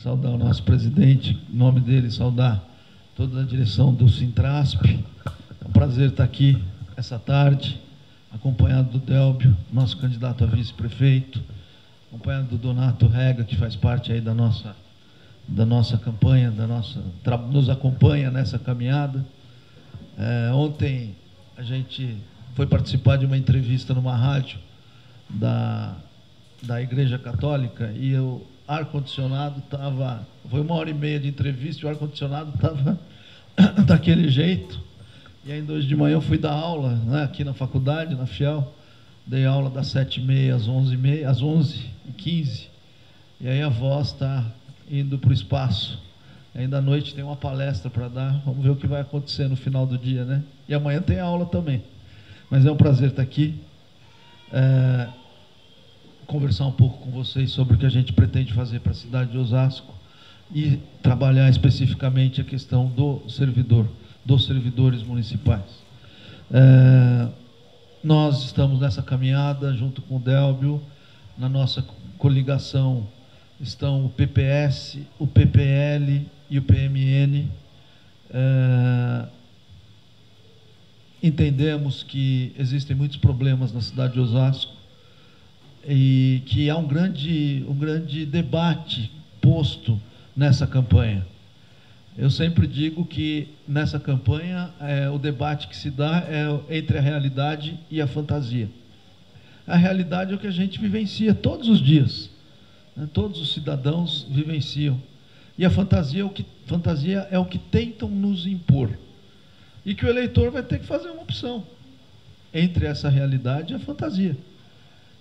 saudar o nosso presidente, em nome dele, saudar toda a direção do Sintrasp. É um prazer estar aqui essa tarde, acompanhado do Délbio, nosso candidato a vice-prefeito, acompanhado do Donato Rega, que faz parte aí da nossa campanha, nos acompanha nessa caminhada. Ontem a gente foi participar de uma entrevista numa rádio da Igreja Católica e o ar-condicionado estava... Foi 1h30 de entrevista e o ar-condicionado estava daquele jeito. E aí, hoje de manhã, eu fui dar aula, né, aqui na faculdade, na Fiel. Dei aula das 7h30 às 11h30, às 11h15. E aí a voz está indo para o espaço. Ainda à noite tem uma palestra para dar. Vamos ver o que vai acontecer no final do dia, né? E amanhã tem aula também. Mas é um prazer estar aqui. Conversar um pouco com vocês sobre o que a gente pretende fazer para a cidade de Osasco e trabalhar especificamente a questão dos servidores municipais. Nós estamos nessa caminhada junto com o Délbio. Na nossa coligação estão o PPS, o PPL e o PMN. Entendemos que existem muitos problemas na cidade de Osasco e que há um grande debate posto nessa campanha. Eu sempre digo que nessa campanha o debate que se dá é entre a realidade e a fantasia. A realidade é o que a gente vivencia todos os dias, né? Todos os cidadãos vivenciam. E a fantasia é o que tentam nos impor. E que o eleitor vai ter que fazer uma opção entre essa realidade e a fantasia.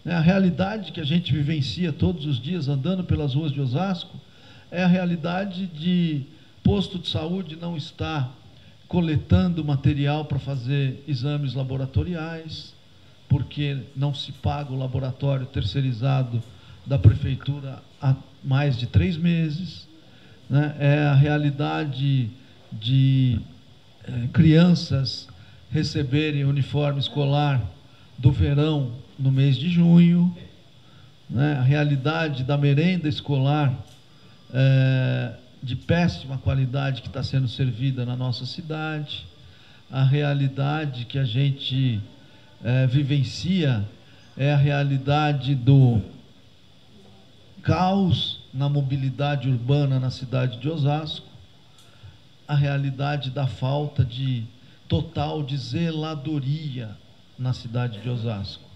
A realidade que a gente vivencia todos os dias andando pelas ruas de Osasco é a realidade de posto de saúde não estar coletando material para fazer exames laboratoriais, porque não se paga o laboratório terceirizado da prefeitura há mais de 3 meses. Né? É a realidade de crianças receberem uniforme escolar do verão no mês de junho, né? A realidade da merenda escolar de péssima qualidade que está sendo servida na nossa cidade, a realidade que a gente vivencia é a realidade do caos na mobilidade urbana na cidade de Osasco, a realidade da falta total de zeladoria na cidade de Osasco.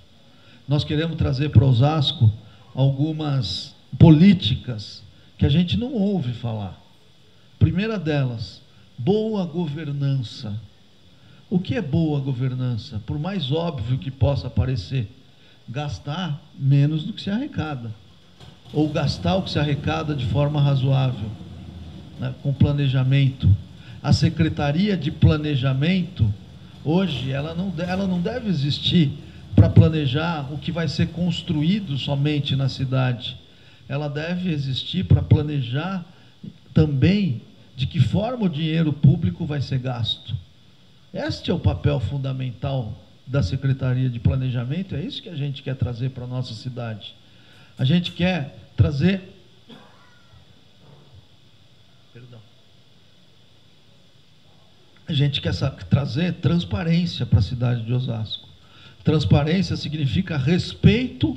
Nós queremos trazer para Osasco algumas políticas que a gente não ouve falar. Primeira delas, boa governança. O que é boa governança? Por mais óbvio que possa parecer, gastar menos do que se arrecada, ou gastar o que se arrecada de forma razoável, né, com planejamento. A Secretaria de Planejamento, hoje, ela não deve existir para planejar o que vai ser construído somente na cidade. Ela deve existir para planejar também de que forma o dinheiro público vai ser gasto. Este é o papel fundamental da Secretaria de Planejamento, é isso que a gente quer trazer para a nossa cidade. A gente quer trazer... A gente quer trazer transparência para a cidade de Osasco. Transparência significa respeito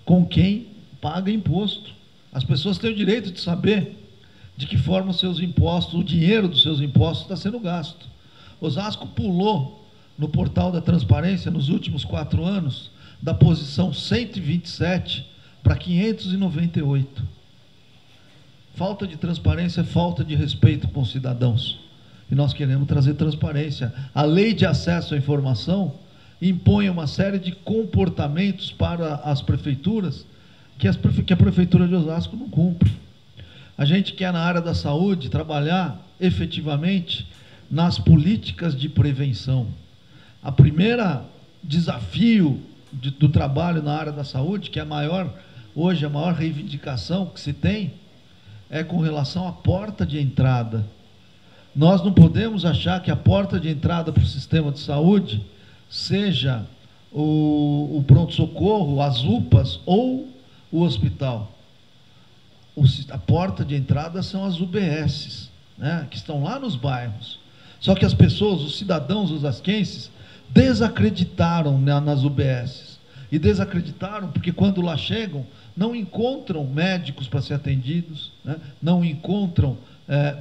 com quem paga imposto. As pessoas têm o direito de saber de que forma os seus impostos, o dinheiro dos seus impostos está sendo gasto. Osasco pulou no portal da transparência nos últimos 4 anos da posição 127 para 598. Falta de transparência é falta de respeito com os cidadãos. E nós queremos trazer transparência. A lei de acesso à informação impõe uma série de comportamentos para as prefeituras que a Prefeitura de Osasco não cumpre. A gente quer, na área da saúde, trabalhar efetivamente nas políticas de prevenção. A primeira desafio do trabalho na área da saúde, que é hoje a maior reivindicação que se tem, é com relação à porta de entrada. Nós não podemos achar que a porta de entrada para o sistema de saúde seja o pronto-socorro, as UPAs ou o hospital. a porta de entrada são as UBSs, né, que estão lá nos bairros. Só que as pessoas, os cidadãos osasquenses, desacreditaram nas UBSs. E desacreditaram porque quando lá chegam, não encontram médicos para ser atendidos, né, não encontram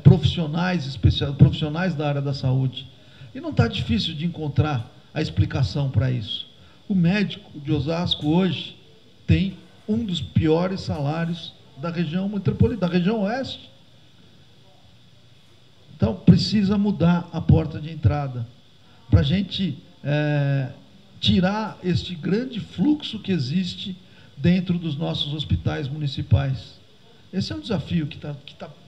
profissionais da área da saúde. E não está difícil de encontrar a explicação para isso. O médico de Osasco hoje tem um dos piores salários da região metropolitana, da região oeste. Então, precisa mudar a porta de entrada, para a gente tirar este grande fluxo que existe dentro dos nossos hospitais municipais. Esse é um desafio que tá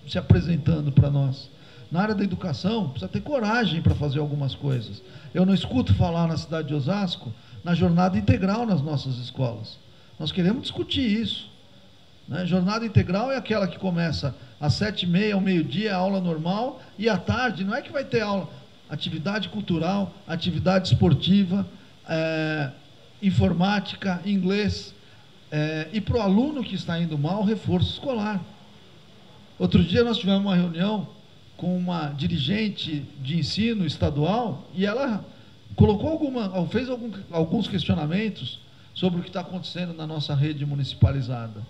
se apresentando para nós. Na área da educação, precisa ter coragem para fazer algumas coisas. Eu não escuto falar na cidade de Osasco na jornada integral nas nossas escolas. Nós queremos discutir isso, né? Jornada integral é aquela que começa às 7h30, ao meio-dia, a aula normal, e à tarde não é que vai ter aula, atividade cultural, atividade esportiva, informática, inglês, e para o aluno que está indo mal, reforço escolar. Outro dia nós tivemos uma reunião com uma dirigente de ensino estadual e ela fez alguns questionamentos sobre o que está acontecendo na nossa rede municipalizada,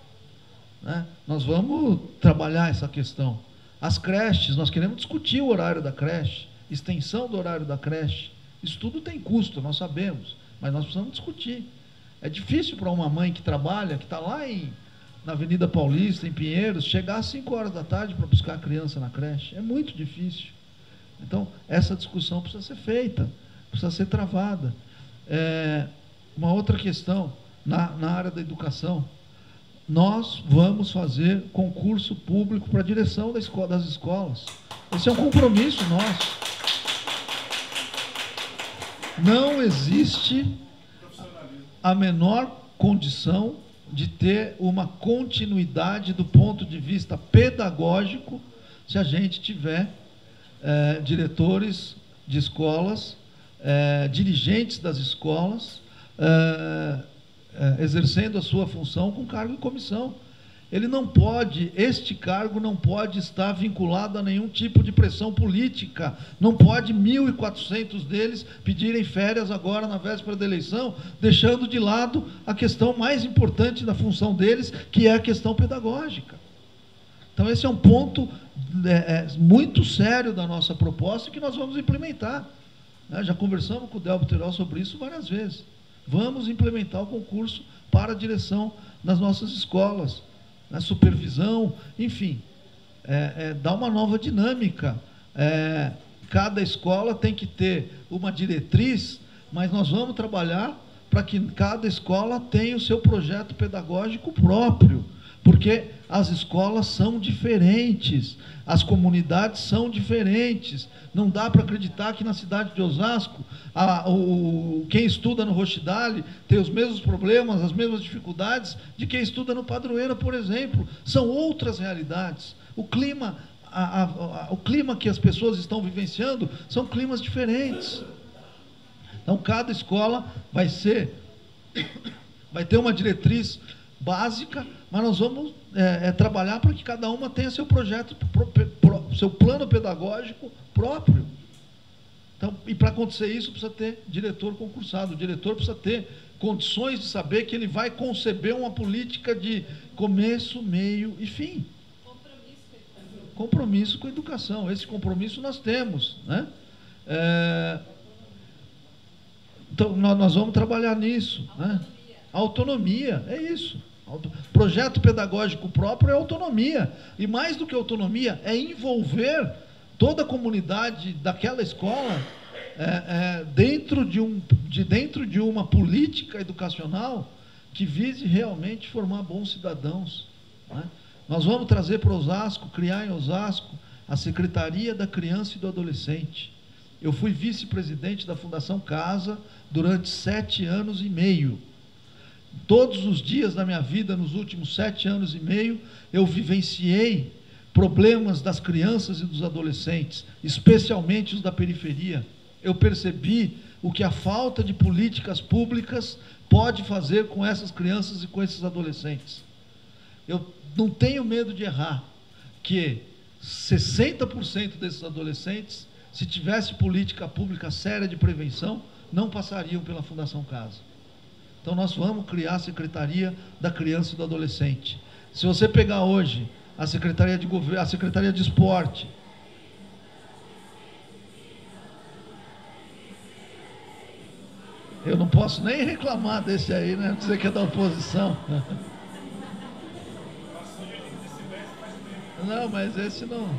né? Nós vamos trabalhar essa questão. As creches, nós queremos discutir o horário da creche, extensão do horário da creche. Isso tudo tem custo, nós sabemos, mas nós precisamos discutir. É difícil para uma mãe que trabalha, que está lá na Avenida Paulista, em Pinheiros, chegar às 5 horas da tarde para buscar a criança na creche. É muito difícil. Então, essa discussão precisa ser feita, precisa ser travada. Uma outra questão, na área da educação, nós vamos fazer concurso público para a direção das escolas. Esse é um compromisso nosso. Não existe a menor condição de ter uma continuidade do ponto de vista pedagógico se a gente tiver diretores de escolas, dirigentes das escolas, exercendo a sua função com cargo e comissão. Este cargo não pode estar vinculado a nenhum tipo de pressão política. Não pode 1.400 deles pedirem férias agora na véspera da eleição, deixando de lado a questão mais importante da função deles, que é a questão pedagógica. Então, esse é um ponto muito sério da nossa proposta e que nós vamos implementar. Já conversamos com o Delbo Terol sobre isso várias vezes. Vamos implementar o concurso para a direção das nossas escolas, na supervisão, enfim, dá uma nova dinâmica. Cada escola tem que ter uma diretriz, mas nós vamos trabalhar para que cada escola tenha o seu projeto pedagógico próprio, porque as escolas são diferentes, as comunidades são diferentes. Não dá para acreditar que na cidade de Osasco, quem estuda no Rochidale tem os mesmos problemas, as mesmas dificuldades de quem estuda no Padroeira, por exemplo. São outras realidades. O clima que as pessoas estão vivenciando são climas diferentes. Então, cada escola vai ter uma diretriz básica, mas nós vamos trabalhar para que cada uma tenha seu projeto, seu plano pedagógico próprio. Então, e para acontecer isso, precisa ter diretor concursado. O diretor precisa ter condições de saber que ele vai conceber uma política de começo, meio e fim. Compromisso com a educação. Esse compromisso nós temos, né? Então, nós vamos trabalhar nisso, né? Autonomia, é isso. Projeto pedagógico próprio é autonomia. E mais do que autonomia, é envolver toda a comunidade daquela escola dentro de uma política educacional que vise realmente formar bons cidadãos, né? Nós vamos trazer para Osasco, criar em Osasco, a Secretaria da Criança e do Adolescente. Eu fui vice-presidente da Fundação Casa durante 7 anos e meio. Todos os dias da minha vida, nos últimos 7 anos e meio, eu vivenciei problemas das crianças e dos adolescentes, especialmente os da periferia. Eu percebi o que a falta de políticas públicas pode fazer com essas crianças e com esses adolescentes. Eu não tenho medo de errar, que 60% desses adolescentes, se tivesse política pública séria de prevenção, não passariam pela Fundação Casa. Então nós vamos criar a Secretaria da Criança e do Adolescente. Se você pegar hoje a Secretaria de Governo, a Secretaria de Esporte, eu não posso nem reclamar desse aí, né? Dizer que é da oposição. Não, mas esse não.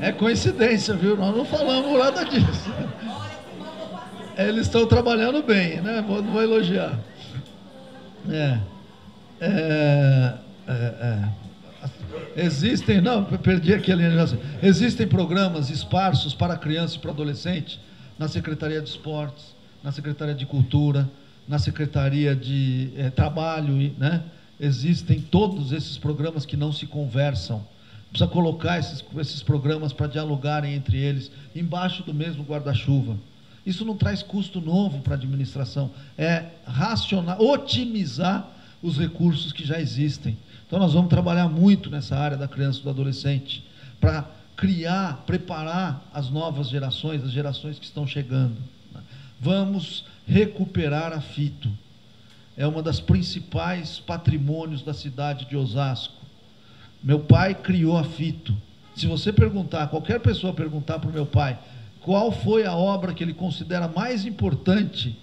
É coincidência, viu? Nós não falamos nada disso. Eles estão trabalhando bem, né? Vou elogiar. Existem, não, perdi aqui a linha de raciocínio. Existem programas esparsos para criança e para adolescente na Secretaria de Esportes, na Secretaria de Cultura, na Secretaria de Trabalho, né? Existem todos esses programas que não se conversam. Precisa colocar esses programas para dialogarem entre eles, embaixo do mesmo guarda-chuva. Isso não traz custo novo para a administração, é racionar, otimizar os recursos que já existem. Então nós vamos trabalhar muito nessa área da criança e do adolescente, para criar, preparar as novas gerações, as gerações que estão chegando. Vamos recuperar a Fito. É uma das principais patrimônios da cidade de Osasco. Meu pai criou a Fito. Se você perguntar, qualquer pessoa perguntar para o meu pai, qual foi a obra que ele considera mais importante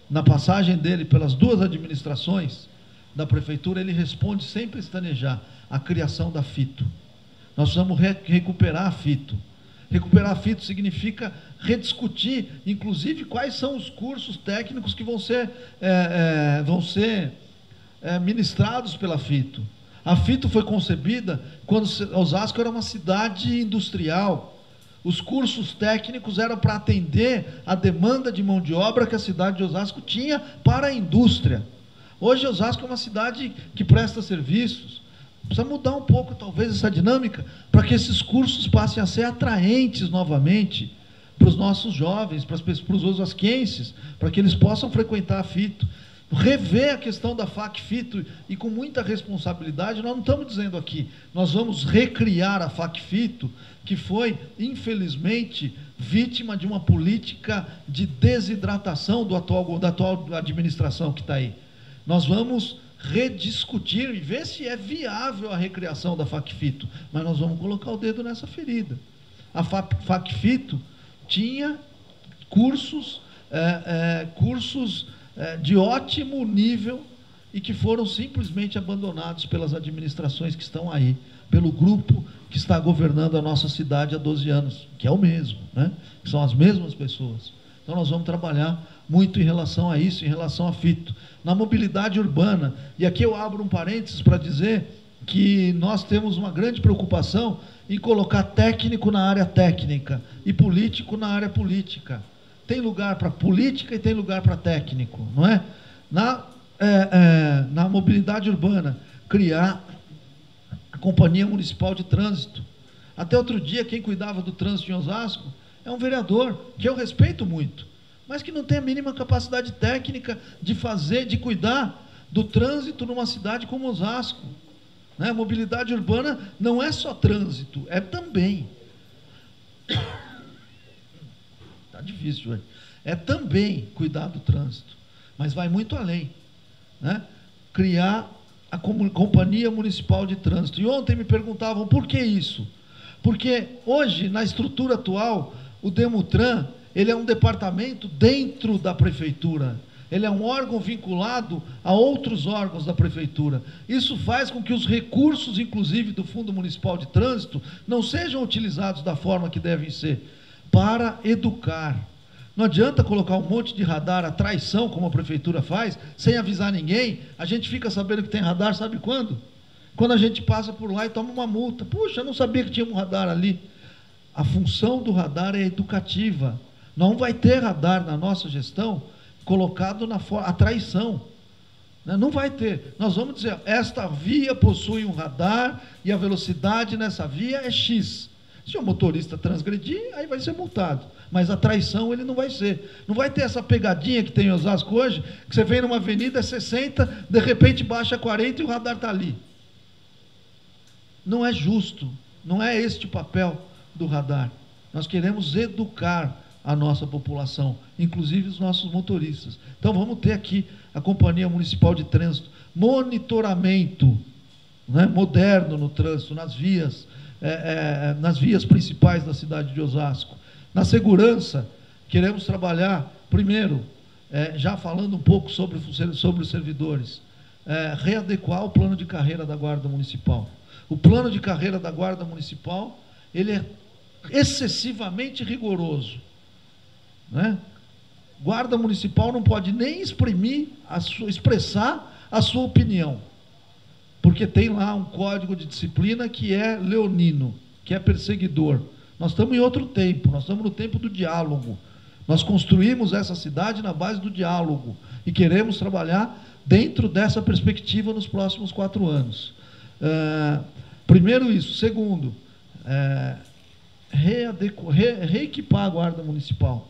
na passagem dele pelas duas administrações da prefeitura, ele responde sem pestanejar: a criação da Fito. Nós precisamos recuperar a Fito. Recuperar a Fito significa rediscutir, inclusive, quais são os cursos técnicos que vão ser ministrados pela Fito. A Fito foi concebida quando Osasco era uma cidade industrial. Os cursos técnicos eram para atender a demanda de mão de obra que a cidade de Osasco tinha para a indústria. Hoje Osasco é uma cidade que presta serviços. Precisa mudar um pouco, talvez, essa dinâmica, para que esses cursos passem a ser atraentes novamente para os nossos jovens, para os osasquenses, para que eles possam frequentar a Fito. Rever a questão da FAC Fito, e com muita responsabilidade. Nós não estamos dizendo aqui, nós vamos recriar a FAC Fito, que foi, infelizmente, vítima de uma política de desidratação da atual administração que está aí. Nós vamos rediscutir e ver se é viável a recriação da FAC Fito, mas nós vamos colocar o dedo nessa ferida. A FAC Fito tinha cursos de ótimo nível e que foram simplesmente abandonados pelas administrações que estão aí, pelo grupo que está governando a nossa cidade há 12 anos, que é o mesmo, né? Que são as mesmas pessoas. Então nós vamos trabalhar muito em relação a isso, em relação a Fito. Na mobilidade urbana, e aqui eu abro um parênteses para dizer que nós temos uma grande preocupação em colocar técnico na área técnica e político na área política. Tem lugar para política e tem lugar para técnico, não é? Na mobilidade urbana, criar a Companhia Municipal de Trânsito. Até outro dia, quem cuidava do trânsito em Osasco é um vereador, que eu respeito muito, mas que não tem a mínima capacidade técnica de cuidar do trânsito numa cidade como Osasco. Né? A mobilidade urbana não é só trânsito, é também. Está difícil hoje. É também cuidar do trânsito, mas vai muito além, né? Criar a Companhia Municipal de Trânsito. E ontem me perguntavam por que isso? Porque hoje, na estrutura atual, o Demutran, ele é um departamento dentro da prefeitura. Ele é um órgão vinculado a outros órgãos da prefeitura. Isso faz com que os recursos, inclusive do Fundo Municipal de Trânsito, não sejam utilizados da forma que devem ser, para educar. Não adianta colocar um monte de radar à traição, como a prefeitura faz, sem avisar ninguém. A gente fica sabendo que tem radar, sabe quando? Quando a gente passa por lá e toma uma multa. Puxa, eu não sabia que tinha um radar ali. A função do radar é educativa. Não vai ter radar na nossa gestão colocado na traição. Né? Não vai ter. Nós vamos dizer, esta via possui um radar e a velocidade nessa via é X. Se o motorista transgredir, aí vai ser multado. Mas a traição ele não vai ser. Não vai ter essa pegadinha que tem em Osasco hoje, que você vem numa avenida, é 60, de repente baixa 40 e o radar está ali. Não é justo. Não é este o papel do radar. Nós queremos educar a nossa população, inclusive os nossos motoristas. Então vamos ter aqui a Companhia Municipal de Trânsito, monitoramento, né, moderno no trânsito, nas vias principais da cidade de Osasco. Na segurança, queremos trabalhar, primeiro, já falando um pouco sobre os servidores, readequar o plano de carreira da Guarda Municipal. O plano de carreira da Guarda Municipal, ele é excessivamente rigoroso. Né? Guarda Municipal não pode nem expressar a sua opinião, porque tem lá um código de disciplina que é leonino, que é perseguidor. Nós estamos em outro tempo, nós estamos no tempo do diálogo. Nós construímos essa cidade na base do diálogo e queremos trabalhar dentro dessa perspectiva nos próximos 4 anos. Primeiro isso. Segundo, reequipar a Guarda Municipal.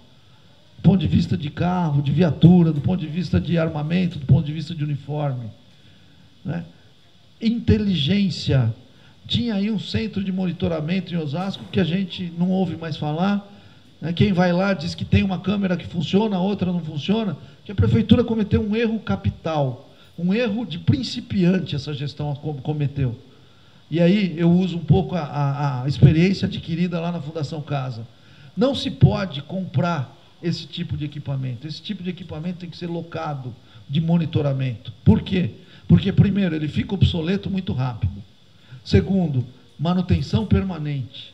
Do ponto de vista de carro, de viatura, do ponto de vista de armamento, do ponto de vista de uniforme. Né? Inteligência. Tinha aí um centro de monitoramento em Osasco que a gente não ouve mais falar. Né? Quem vai lá diz que tem uma câmera que funciona, a outra não funciona, que a prefeitura cometeu um erro capital, um erro de principiante essa gestão cometeu. E aí eu uso um pouco a experiência adquirida lá na Fundação Casa. Não se pode comprar esse tipo de equipamento. Esse tipo de equipamento tem que ser locado de monitoramento. Por quê? Porque, primeiro, ele fica obsoleto muito rápido. Segundo, manutenção permanente.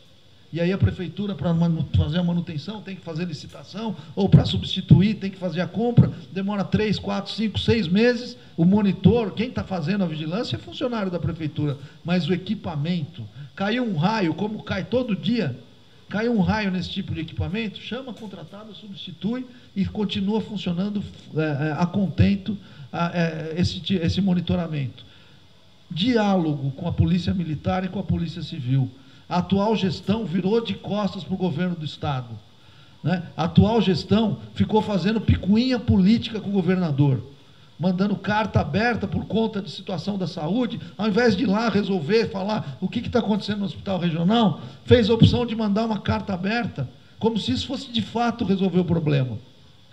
E aí a prefeitura, para fazer a manutenção, tem que fazer licitação, ou para substituir, tem que fazer a compra, demora 3, 4, 5, 6 meses. O monitor, quem está fazendo a vigilância é funcionário da prefeitura, mas o equipamento, caiu um raio, como cai todo dia, caiu um raio nesse tipo de equipamento, chama contratado, substitui e continua funcionando a contento esse monitoramento. Diálogo com a Polícia Militar e com a Polícia Civil. A atual gestão virou de costas para o governo do Estado. Né? A atual gestão ficou fazendo picuinha política com o governador, mandando carta aberta por conta de situação da saúde, ao invés de ir lá resolver, falar o que está acontecendo no hospital regional, fez a opção de mandar uma carta aberta, como se isso fosse de fato resolver o problema.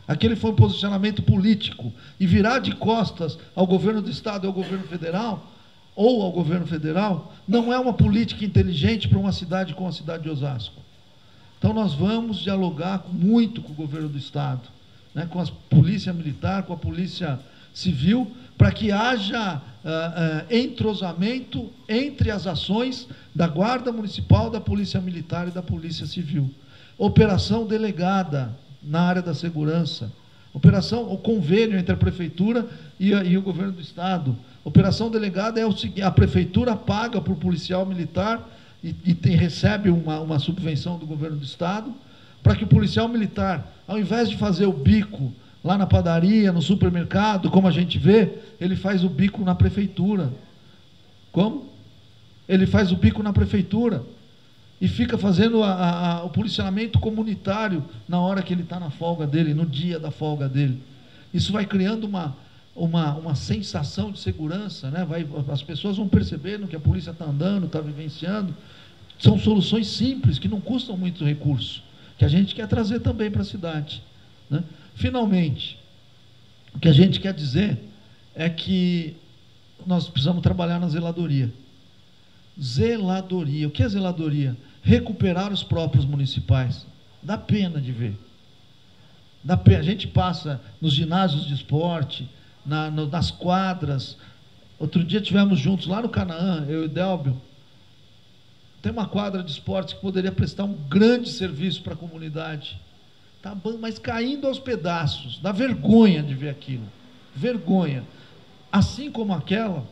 Aquele foi um posicionamento político, e virar de costas ao governo do Estado e ao governo federal, ou ao governo federal, não é uma política inteligente para uma cidade como a cidade de Osasco. Então nós vamos dialogar muito com o governo do Estado, né, com a Polícia Militar, com a Polícia Civil, para que haja entrosamento entre as ações da Guarda Municipal, da Polícia Militar e da Polícia Civil. Operação delegada na área da segurança. O convênio entre a Prefeitura e o Governo do Estado. Operação delegada é o seguinte: a Prefeitura paga para o policial militar e recebe uma subvenção do Governo do Estado, para que o policial militar, ao invés de fazer o bico lá na padaria, no supermercado, como a gente vê, ele faz o bico na Prefeitura. Como? Ele faz o bico na Prefeitura e fica fazendo o policiamento comunitário na hora que ele está na folga dele, no dia da folga dele. Isso vai criando uma sensação de segurança, né? As pessoas vão percebendo que a polícia está andando, está vivenciando. São soluções simples, que não custam muito recurso, que a gente quer trazer também para a cidade. Né? Finalmente, o que a gente quer dizer é que nós precisamos trabalhar na zeladoria. Zeladoria. O que é zeladoria? Recuperar os próprios municipais. Dá pena de ver. Dá pena. A gente passa nos ginásios de esporte, nas quadras. Outro dia tivemos juntos lá no Canaã, eu e o Délbio. Tem uma quadra de esportes que poderia prestar um grande serviço para a comunidade. Tá bom, mas caindo aos pedaços. Dá vergonha de ver aquilo. Vergonha. Assim como aquela,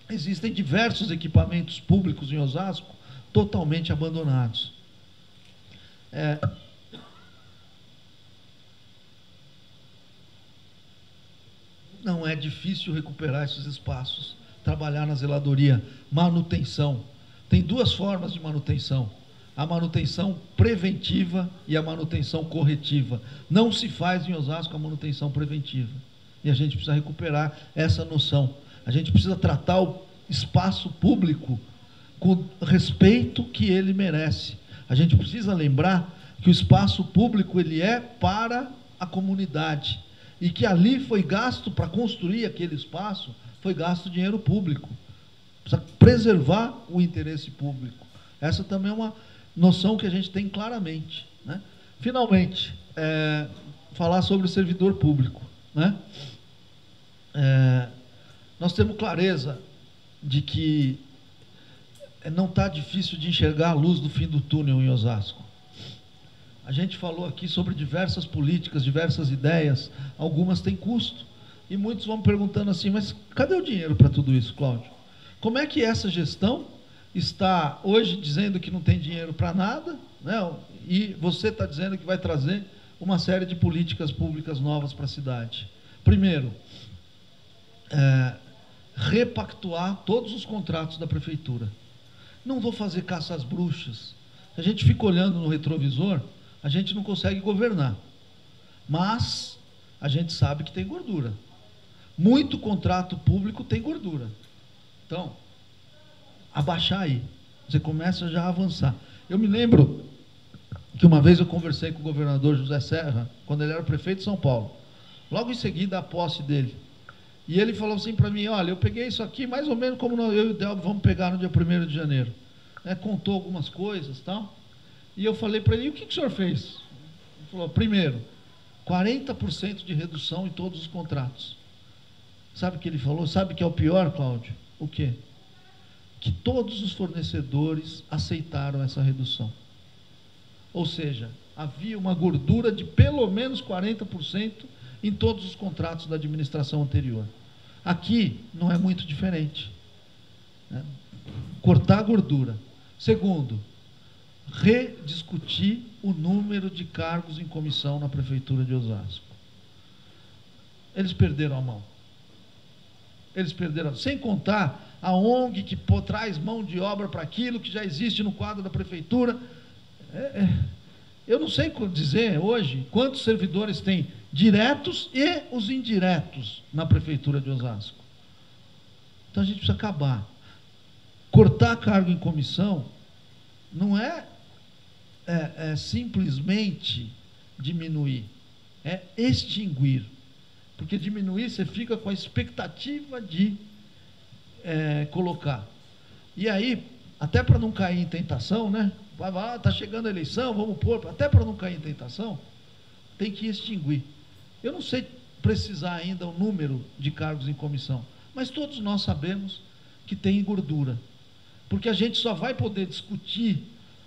existem diversos equipamentos públicos em Osasco totalmente abandonados. não é difícil recuperar esses espaços, trabalhar na zeladoria, manutenção. Tem duas formas de manutenção: a manutenção preventiva e a manutenção corretiva. Não se faz em Osasco a manutenção preventiva. E a gente precisa recuperar essa noção. A gente precisa tratar o espaço público com o respeito que ele merece. A gente precisa lembrar que o espaço público ele é para a comunidade e que ali foi gasto, para construir aquele espaço, foi gasto dinheiro público. Precisa preservar o interesse público. Essa também é uma noção que a gente tem claramente, né? Finalmente, falar sobre o servidor público, né? Nós temos clareza de que não está difícil de enxergar a luz do fim do túnel em Osasco. A gente falou aqui sobre diversas políticas, diversas ideias, algumas têm custo. E muitos vão perguntando assim, mas cadê o dinheiro para tudo isso, Cláudio? Como é que essa gestão está hoje dizendo que não tem dinheiro para nada, né? E você está dizendo que vai trazer uma série de políticas públicas novas para a cidade? Primeiro, repactuar todos os contratos da prefeitura. Não vou fazer caça às bruxas. A gente fica olhando no retrovisor, a gente não consegue governar. Mas a gente sabe que tem gordura. Muito contrato público tem gordura. Então, abaixar aí. Você começa já a avançar. Eu me lembro que uma vez eu conversei com o governador José Serra, quando ele era prefeito de São Paulo. Logo em seguida, a posse dele. E ele falou assim para mim, olha, eu peguei isso aqui mais ou menos como eu e o Delbo vamos pegar no dia 1º de janeiro. Contou algumas coisas e tal. E eu falei para ele, e o que o senhor fez? Ele falou, primeiro, 40% de redução em todos os contratos. Sabe o que ele falou? Sabe o que é o pior, Cláudio? O quê? Que todos os fornecedores aceitaram essa redução. Ou seja, havia uma gordura de pelo menos 40% em todos os contratos da administração anterior. Aqui não é muito diferente, né? Cortar a gordura. Segundo, rediscutir o número de cargos em comissão na Prefeitura de Osasco. Eles perderam a mão. Eles perderam, sem contar a ONG que traz mão de obra para aquilo que já existe no quadro da Prefeitura. Eu não sei dizer hoje quantos servidores tem diretos e os indiretos na Prefeitura de Osasco. Então a gente precisa acabar. Cortar cargo em comissão não é simplesmente diminuir, é extinguir. Porque diminuir você fica com a expectativa de colocar. E aí, até para não cair em tentação, né? Está chegando a eleição, vamos pôr, até para não cair em tentação, tem que extinguir. Eu não sei precisar ainda o número de cargos em comissão, mas todos nós sabemos que tem gordura. Porque a gente só vai poder discutir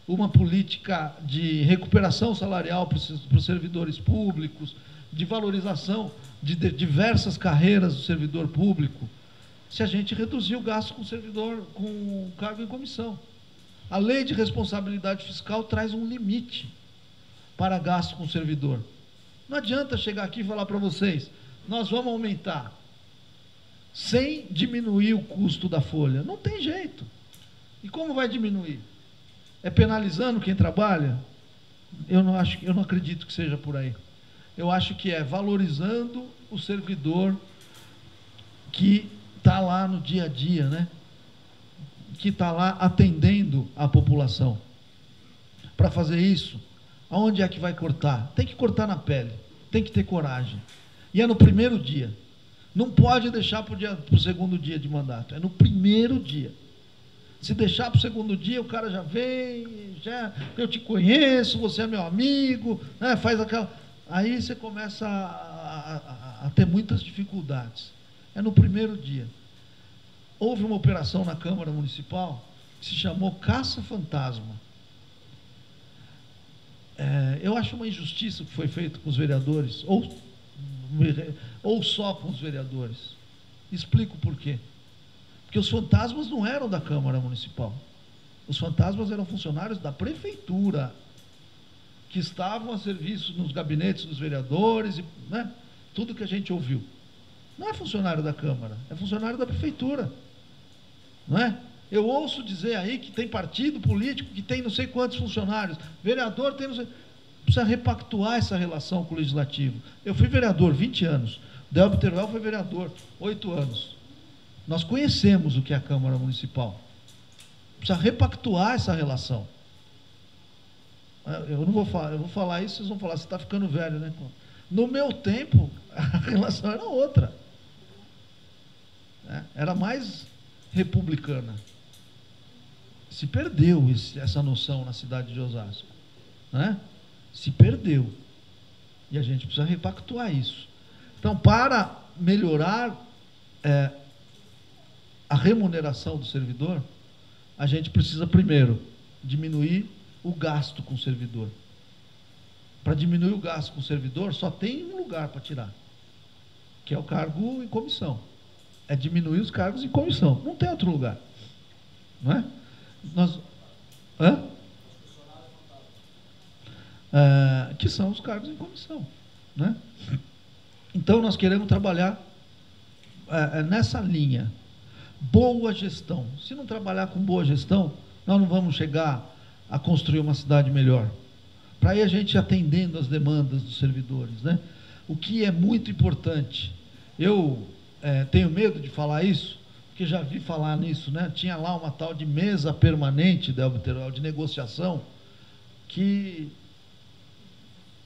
uma política de recuperação salarial para os servidores públicos, de valorização de diversas carreiras do servidor público, se a gente reduzir o gasto com o servidor, com o cargo em comissão. A lei de responsabilidade fiscal traz um limite para gasto com o servidor. Não adianta chegar aqui e falar para vocês, nós vamos aumentar, sem diminuir o custo da folha. Não tem jeito. E como vai diminuir? É penalizando quem trabalha? Eu não acredito que seja por aí. Eu acho que é valorizando o servidor que está lá no dia a dia, né? Que está lá atendendo a população. Para fazer isso, aonde é que vai cortar? Tem que cortar na pele, tem que ter coragem. E é no primeiro dia. Não pode deixar para o segundo dia de mandato, é no primeiro dia. Se deixar para o segundo dia, o cara já vem, eu te conheço, você é meu amigo, né? Faz aquela... Aí você começa a ter muitas dificuldades. É no primeiro dia. Houve uma operação na Câmara Municipal que se chamou Caça Fantasma. Eu acho uma injustiça o que foi feito com os vereadores, ou só com os vereadores. Explico por quê. Porque os fantasmas não eram da Câmara Municipal. Os fantasmas eram funcionários da Prefeitura, que estavam a serviço nos gabinetes dos vereadores, né? Tudo que a gente ouviu. Não é funcionário da Câmara, é funcionário da Prefeitura. Não é? Eu ouço dizer aí que tem partido político que tem não sei quantos funcionários, vereador tem não sei... Precisa repactuar essa relação com o Legislativo. Eu fui vereador 20 anos, Delbo Teruel foi vereador 8 anos. Nós conhecemos o que é a Câmara Municipal. Precisa repactuar essa relação. Eu não vou falar, eu vou falar isso, vocês vão falar, você está ficando velho, né? No meu tempo, a relação era outra. Era mais republicana. Se perdeu essa noção na cidade de Osasco. Né? Se perdeu. E a gente precisa repactuar isso. Então, para melhorar a remuneração do servidor, a gente precisa, primeiro, diminuir o gasto com o servidor. Para diminuir o gasto com o servidor, só tem um lugar para tirar, que é o cargo em comissão. É diminuir os cargos em comissão. Não tem outro lugar. Não é? Que são os cargos em comissão. Né? Então, nós queremos trabalhar nessa linha. Boa gestão. Se não trabalhar com boa gestão, nós não vamos chegar a construir uma cidade melhor. Para aí a gente atendendo as demandas dos servidores. Né? O que é muito importante, eu tenho medo de falar isso, porque já vi falar nisso, né? Tinha lá uma tal de mesa permanente de negociação, que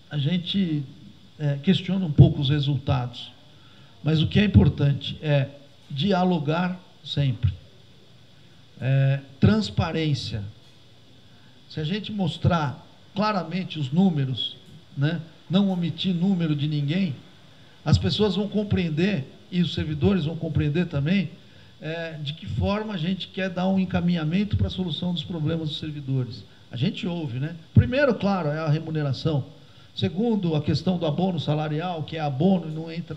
a gente questiona um pouco os resultados. Mas o que é importante é dialogar sempre. Transparência. Se a gente mostrar claramente os números, né, não omitir número de ninguém, as pessoas vão compreender, e os servidores vão compreender também, de que forma a gente quer dar um encaminhamento para a solução dos problemas dos servidores. A gente ouve, né? Primeiro, claro, é a remuneração. Segundo, a questão do abono salarial, que é abono e não entra,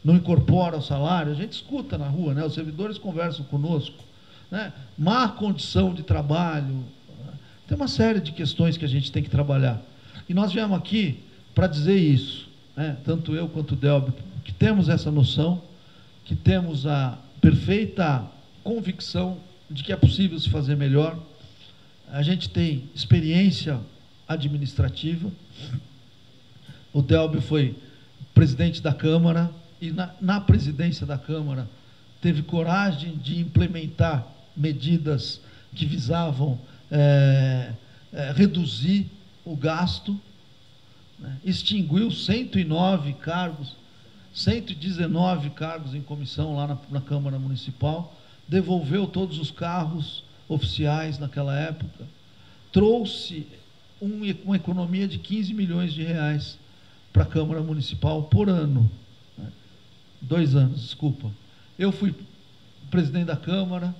não incorpora o salário. A gente escuta na rua, né? Os servidores conversam conosco, né? Má condição de trabalho. Tem uma série de questões que a gente tem que trabalhar. E nós viemos aqui para dizer isso, né? Tanto eu quanto o Delbo, que temos essa noção, que temos a perfeita convicção de que é possível se fazer melhor. A gente tem experiência administrativa. O Delbo foi presidente da Câmara e na presidência da Câmara teve coragem de implementar medidas que visavam reduzir o gasto, né? Extinguiu 109 cargos, 119 cargos em comissão lá na Câmara Municipal, devolveu todos os carros oficiais naquela época, trouxe uma economia de 15 milhões de reais para a Câmara Municipal por ano. 2 anos, desculpa. Eu fui presidente da Câmara,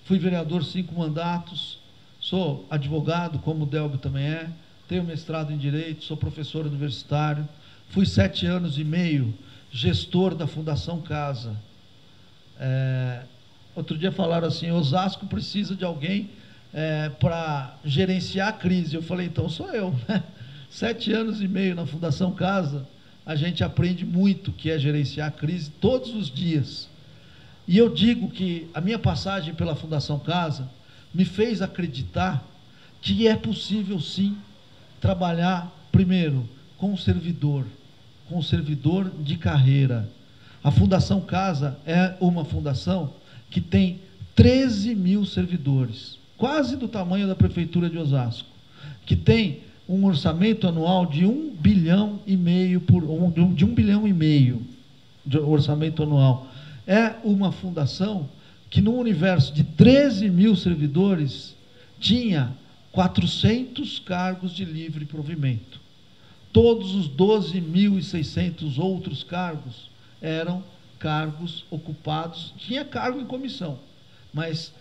fui vereador 5 mandatos, sou advogado, como o Delbo também é, tenho mestrado em Direito, sou professor universitário, fui 7 anos e meio gestor da Fundação Casa. Outro dia falaram assim, Osasco precisa de alguém para gerenciar a crise. Eu falei, então sou eu. 7 anos e meio na Fundação Casa, a gente aprende muito o que é gerenciar a crise todos os dias. E eu digo que a minha passagem pela Fundação Casa me fez acreditar que é possível sim trabalhar primeiro com o servidor de carreira. A Fundação Casa é uma fundação que tem 13 mil servidores, quase do tamanho da Prefeitura de Osasco, que tem um orçamento anual de 1,5 bilhão de 1,5 bilhão de orçamento anual. É uma fundação que no universo de 13 mil servidores tinha 400 cargos de livre provimento. Todos os 12.600 outros cargos eram cargos ocupados, tinha cargo em comissão, mas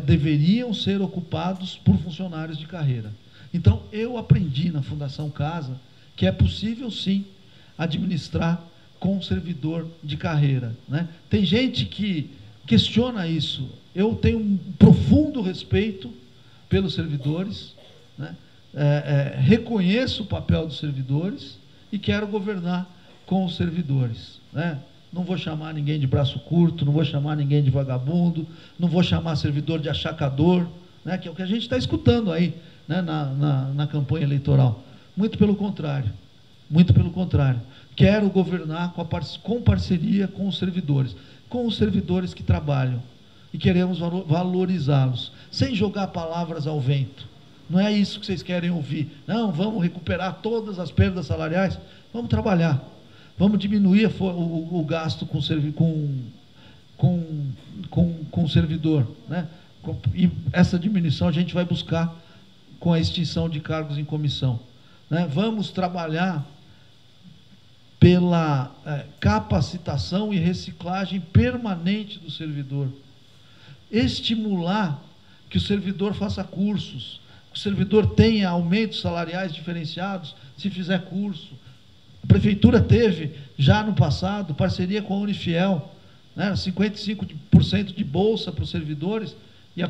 deveriam ser ocupados por funcionários de carreira. Então, eu aprendi na Fundação Casa que é possível, sim, administrar com servidor de carreira, né? Tem gente que questiona isso. Eu tenho um profundo respeito pelos servidores, né? Reconheço o papel dos servidores e quero governar com os servidores, né? Não vou chamar ninguém de braço curto, não vou chamar ninguém de vagabundo, não vou chamar servidor de achacador, né? Que é o que a gente está escutando aí, né? na campanha eleitoral. Muito pelo contrário, muito pelo contrário. Quero governar com parceria com os servidores que trabalham, e queremos valorizá-los, sem jogar palavras ao vento. Não é isso que vocês querem ouvir. Não, vamos recuperar todas as perdas salariais. Vamos trabalhar. Vamos diminuir o gasto com o servidor, né? E essa diminuição a gente vai buscar com a extinção de cargos em comissão, né? Vamos trabalhar pela capacitação e reciclagem permanente do servidor. Estimular que o servidor faça cursos, que o servidor tenha aumentos salariais diferenciados se fizer curso. A prefeitura teve, já no passado, parceria com a Unifiel, né, 55% de bolsa para os servidores, e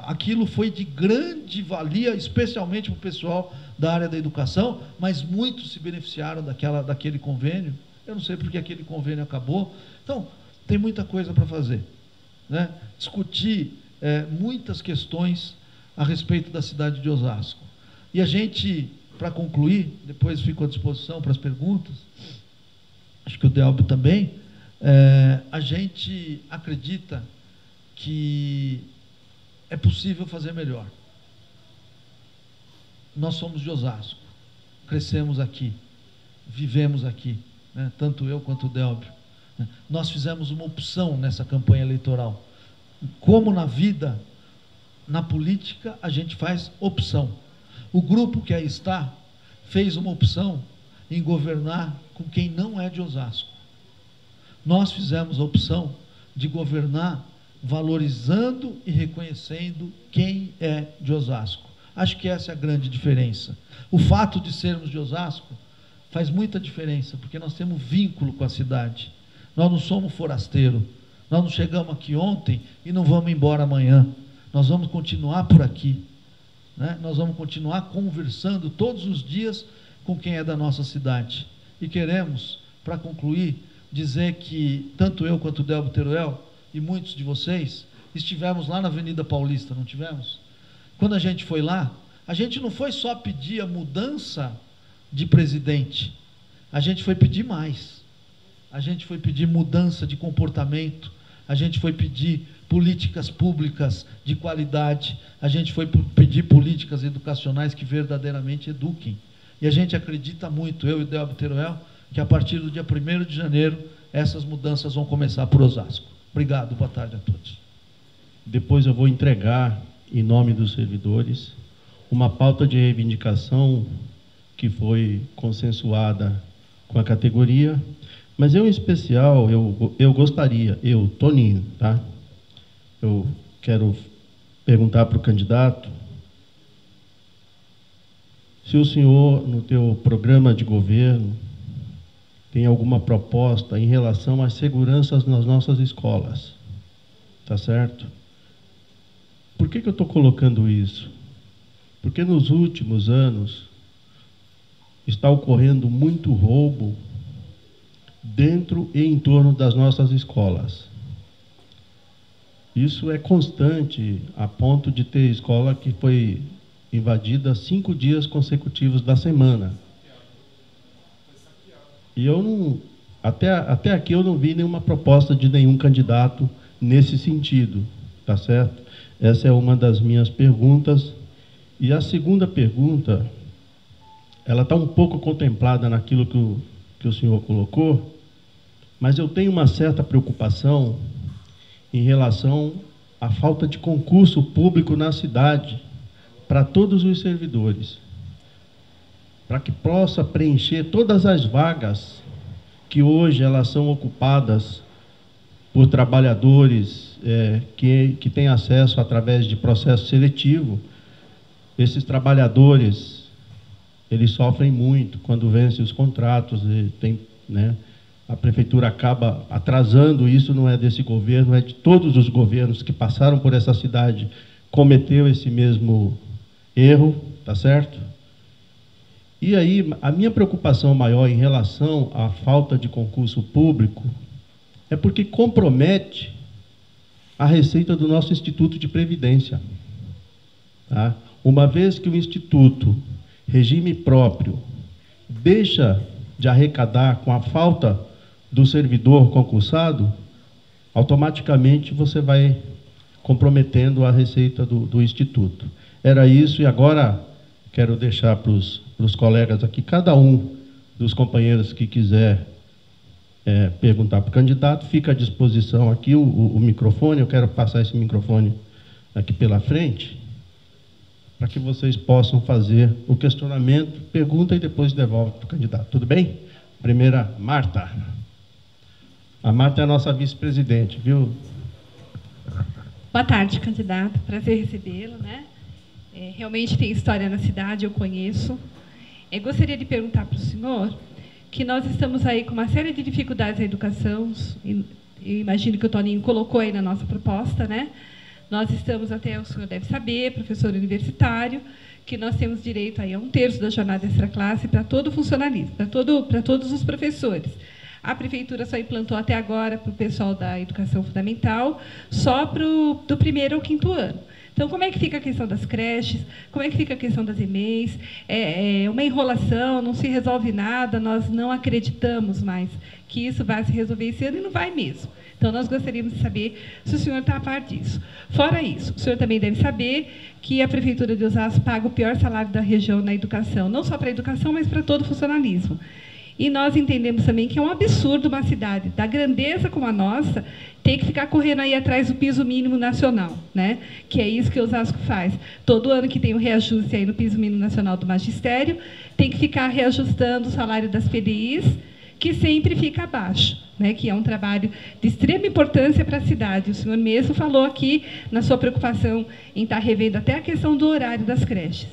aquilo foi de grande valia, especialmente para o pessoal da área da educação, mas muitos se beneficiaram daquele convênio. Eu não sei porque aquele convênio acabou. Então, tem muita coisa para fazer, né? Discutir muitas questões a respeito da cidade de Osasco. E a gente, para concluir, depois fico à disposição para as perguntas, acho que o Delbio também, a gente acredita que é possível fazer melhor. Nós somos de Osasco, crescemos aqui, vivemos aqui, né? Tanto eu quanto o Delbio, né? Nós fizemos uma opção nessa campanha eleitoral. Como na vida, na política, a gente faz opção. O grupo que aí está fez uma opção em governar com quem não é de Osasco. Nós fizemos a opção de governar valorizando e reconhecendo quem é de Osasco. Acho que essa é a grande diferença. O fato de sermos de Osasco faz muita diferença, porque nós temos vínculo com a cidade. Nós não somos forasteiro. Nós não chegamos aqui ontem e não vamos embora amanhã. Nós vamos continuar por aqui, né? Nós vamos continuar conversando todos os dias com quem é da nossa cidade. E queremos, para concluir, dizer que tanto eu quanto o Delbio Teruel e muitos de vocês estivemos lá na Avenida Paulista, não tivemos? Quando a gente foi lá, a gente não foi só pedir a mudança de presidente, a gente foi pedir mais. A gente foi pedir mudança de comportamento, a gente foi pedir políticas públicas de qualidade, a gente foi pedir políticas educacionais que verdadeiramente eduquem. E a gente acredita muito, eu e o Delbio Teruel, que a partir do dia 1º de janeiro, essas mudanças vão começar por Osasco. Obrigado, boa tarde a todos. Depois eu vou entregar, em nome dos servidores, uma pauta de reivindicação que foi consensuada com a categoria, mas eu, em especial, eu gostaria, Toninho, tá? Eu quero perguntar para o candidato se o senhor, no teu programa de governo, tem alguma proposta em relação às seguranças nas nossas escolas, tá certo? Por que eu estou colocando isso? Porque nos últimos anos está ocorrendo muito roubo dentro e em torno das nossas escolas. Isso é constante, a ponto de ter escola que foi invadida 5 dias consecutivos da semana. E eu não, até aqui eu não vi nenhuma proposta de nenhum candidato nesse sentido, tá certo? Essa é uma das minhas perguntas. E a segunda pergunta, ela está um pouco contemplada naquilo que o senhor colocou, mas eu tenho uma certa preocupação em relação à falta de concurso público na cidade para todos os servidores, para que possa preencher todas as vagas que hoje elas são ocupadas por trabalhadores que têm acesso através de processo seletivo. Esses trabalhadores, eles sofrem muito quando vencem os contratos, né? A prefeitura acaba atrasando, isso não é desse governo, é de todos os governos que passaram por essa cidade, cometeu esse mesmo erro, tá certo? E aí, a minha preocupação maior em relação à falta de concurso público é porque compromete a receita do nosso Instituto de Previdência. Tá? Uma vez que o Instituto, regime próprio, deixa de arrecadar com a falta do servidor concursado, automaticamente você vai comprometendo a receita do Instituto. Era isso, e agora quero deixar para os colegas aqui, cada um dos companheiros que quiser perguntar para o candidato, fica à disposição aqui o microfone. Eu quero passar esse microfone aqui pela frente, para que vocês possam fazer o questionamento, pergunta e depois devolve para o candidato. Tudo bem? Primeira, Marta. A Marta é a nossa vice-presidente, viu? Boa tarde, candidato. Prazer recebê-lo, né? Realmente tem história na cidade, eu conheço. Gostaria de perguntar para o senhor que nós estamos aí com uma série de dificuldades na educação, e imagino que o Toninho colocou aí na nossa proposta, né? Nós estamos, até o senhor deve saber, professor universitário, que nós temos direito aí a 1/3 da jornada extraclasse para todo o funcionalismo, para todos os professores. A prefeitura só implantou até agora para o pessoal da educação fundamental, só do 1º ao 5º ano. Então, como é que fica a questão das creches? Como é que fica a questão das EMEIs? É uma enrolação, não se resolve nada, nós não acreditamos mais que isso vai se resolver esse ano e não vai mesmo. Então, nós gostaríamos de saber se o senhor está a par disso. Fora isso, o senhor também deve saber que a Prefeitura de Osasco paga o pior salário da região na educação, não só para a educação, mas para todo o funcionalismo. E nós entendemos também que é um absurdo uma cidade da grandeza como a nossa ter que ficar correndo aí atrás do piso mínimo nacional, né? Que é isso que Osasco faz. Todo ano que tem o reajuste aí no piso mínimo nacional do magistério, tem que ficar reajustando o salário das PDIs, que sempre fica abaixo, né? Que é um trabalho de extrema importância para a cidade. O senhor mesmo falou aqui na sua preocupação em estar revendo até a questão do horário das creches.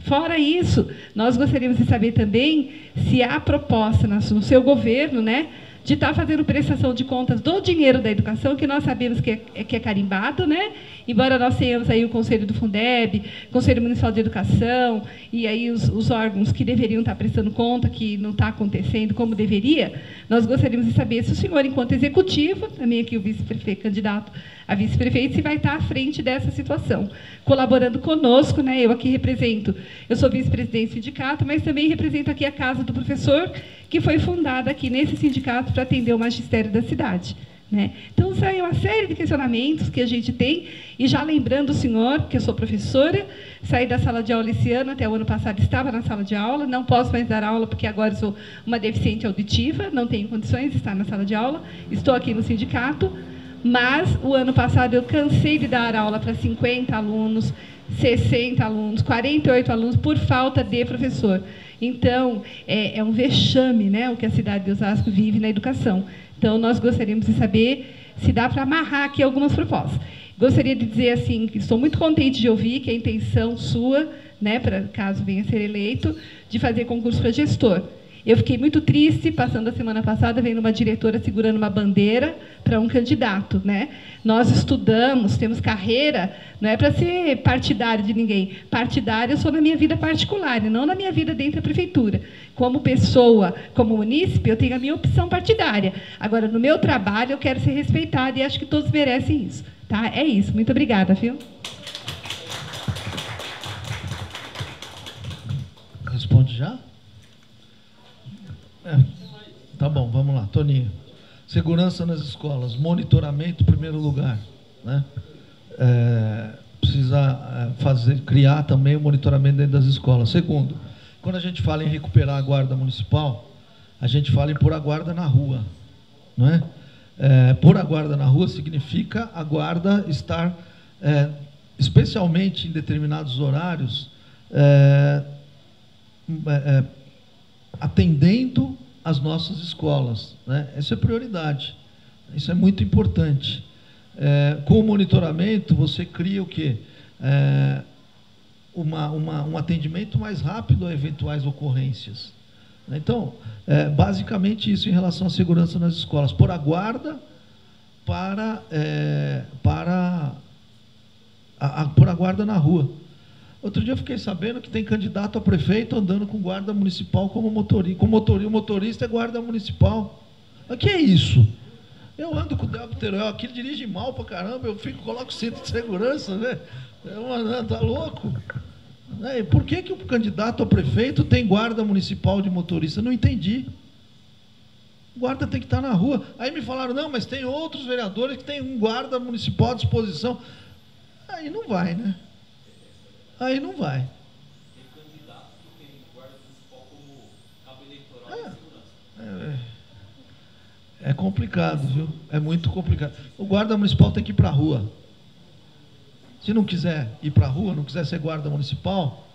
Fora isso, nós gostaríamos de saber também se há proposta no seu governo, né, de estar fazendo prestação de contas do dinheiro da educação, que nós sabemos que é carimbado, né? Embora nós tenhamos aí o Conselho do Fundeb, Conselho Municipal de Educação, e aí os órgãos que deveriam estar prestando conta, que não está acontecendo como deveria, nós gostaríamos de saber se o senhor, enquanto executivo, também aqui o vice-prefeito, candidato a vice-prefeito, se vai estar à frente dessa situação, colaborando conosco, né? Eu aqui represento, eu sou vice-presidente do sindicato, mas também represento aqui a Casa do Professor, que foi fundada aqui nesse sindicato para atender o magistério da cidade, né? Então, sai uma série de questionamentos que a gente tem, e já lembrando o senhor, que eu sou professora, saí da sala de aula esse ano, até o ano passado estava na sala de aula, não posso mais dar aula, porque agora sou uma deficiente auditiva, não tenho condições de estar na sala de aula, estou aqui no sindicato, mas o ano passado eu cansei de dar aula para 50 alunos, 60 alunos, 48 alunos, por falta de professor. Então, é um vexame, né, o que a cidade de Osasco vive na educação. Então, nós gostaríamos de saber se dá para amarrar aqui algumas propostas. Gostaria de dizer assim, que estou muito contente de ouvir que a intenção sua, né, caso venha a ser eleito, de fazer concurso para gestor. Eu fiquei muito triste, passando a semana passada, vendo uma diretora segurando uma bandeira para um candidato, né? Nós estudamos, temos carreira, não é para ser partidário de ninguém. Partidário eu sou na minha vida particular, e não na minha vida dentro da prefeitura. Como pessoa, como munícipe, eu tenho a minha opção partidária. Agora, no meu trabalho, eu quero ser respeitada, e acho que todos merecem isso. Tá? É isso. Muito obrigada, viu? Responde já? Tá bom, vamos lá, Toninho. Segurança nas escolas, monitoramento em primeiro lugar, né? Precisa criar também o monitoramento dentro das escolas. Segundo, quando a gente fala em recuperar a guarda municipal, a gente fala em pôr a guarda na rua, não é? Pôr a guarda na rua significa a guarda estar, especialmente em determinados horários, atendendo as nossas escolas, né? Essa é prioridade, isso é muito importante. Com o monitoramento, você cria o quê? Um atendimento mais rápido a eventuais ocorrências. Então, basicamente isso em relação à segurança nas escolas, pôr a guarda pôr a guarda na rua. Outro dia eu fiquei sabendo que tem candidato a prefeito andando com guarda municipal como motorista. O motorista é guarda municipal. O que é isso? Eu ando com o Delbo Teruel aqui, ele dirige mal pra caramba, eu coloco cinto de segurança, né? Tá louco? Por que o candidato a prefeito tem guarda municipal de motorista? Não entendi. O guarda tem que estar na rua. Aí me falaram, não, mas tem outros vereadores que têm um guarda municipal à disposição. Aí não vai, né? Aí não vai. Tem candidato que tem guarda municipal como cabo eleitoral e segurança. É complicado, viu? É muito complicado. O guarda municipal tem que ir para a rua. Se não quiser ir para a rua, não quiser ser guarda municipal,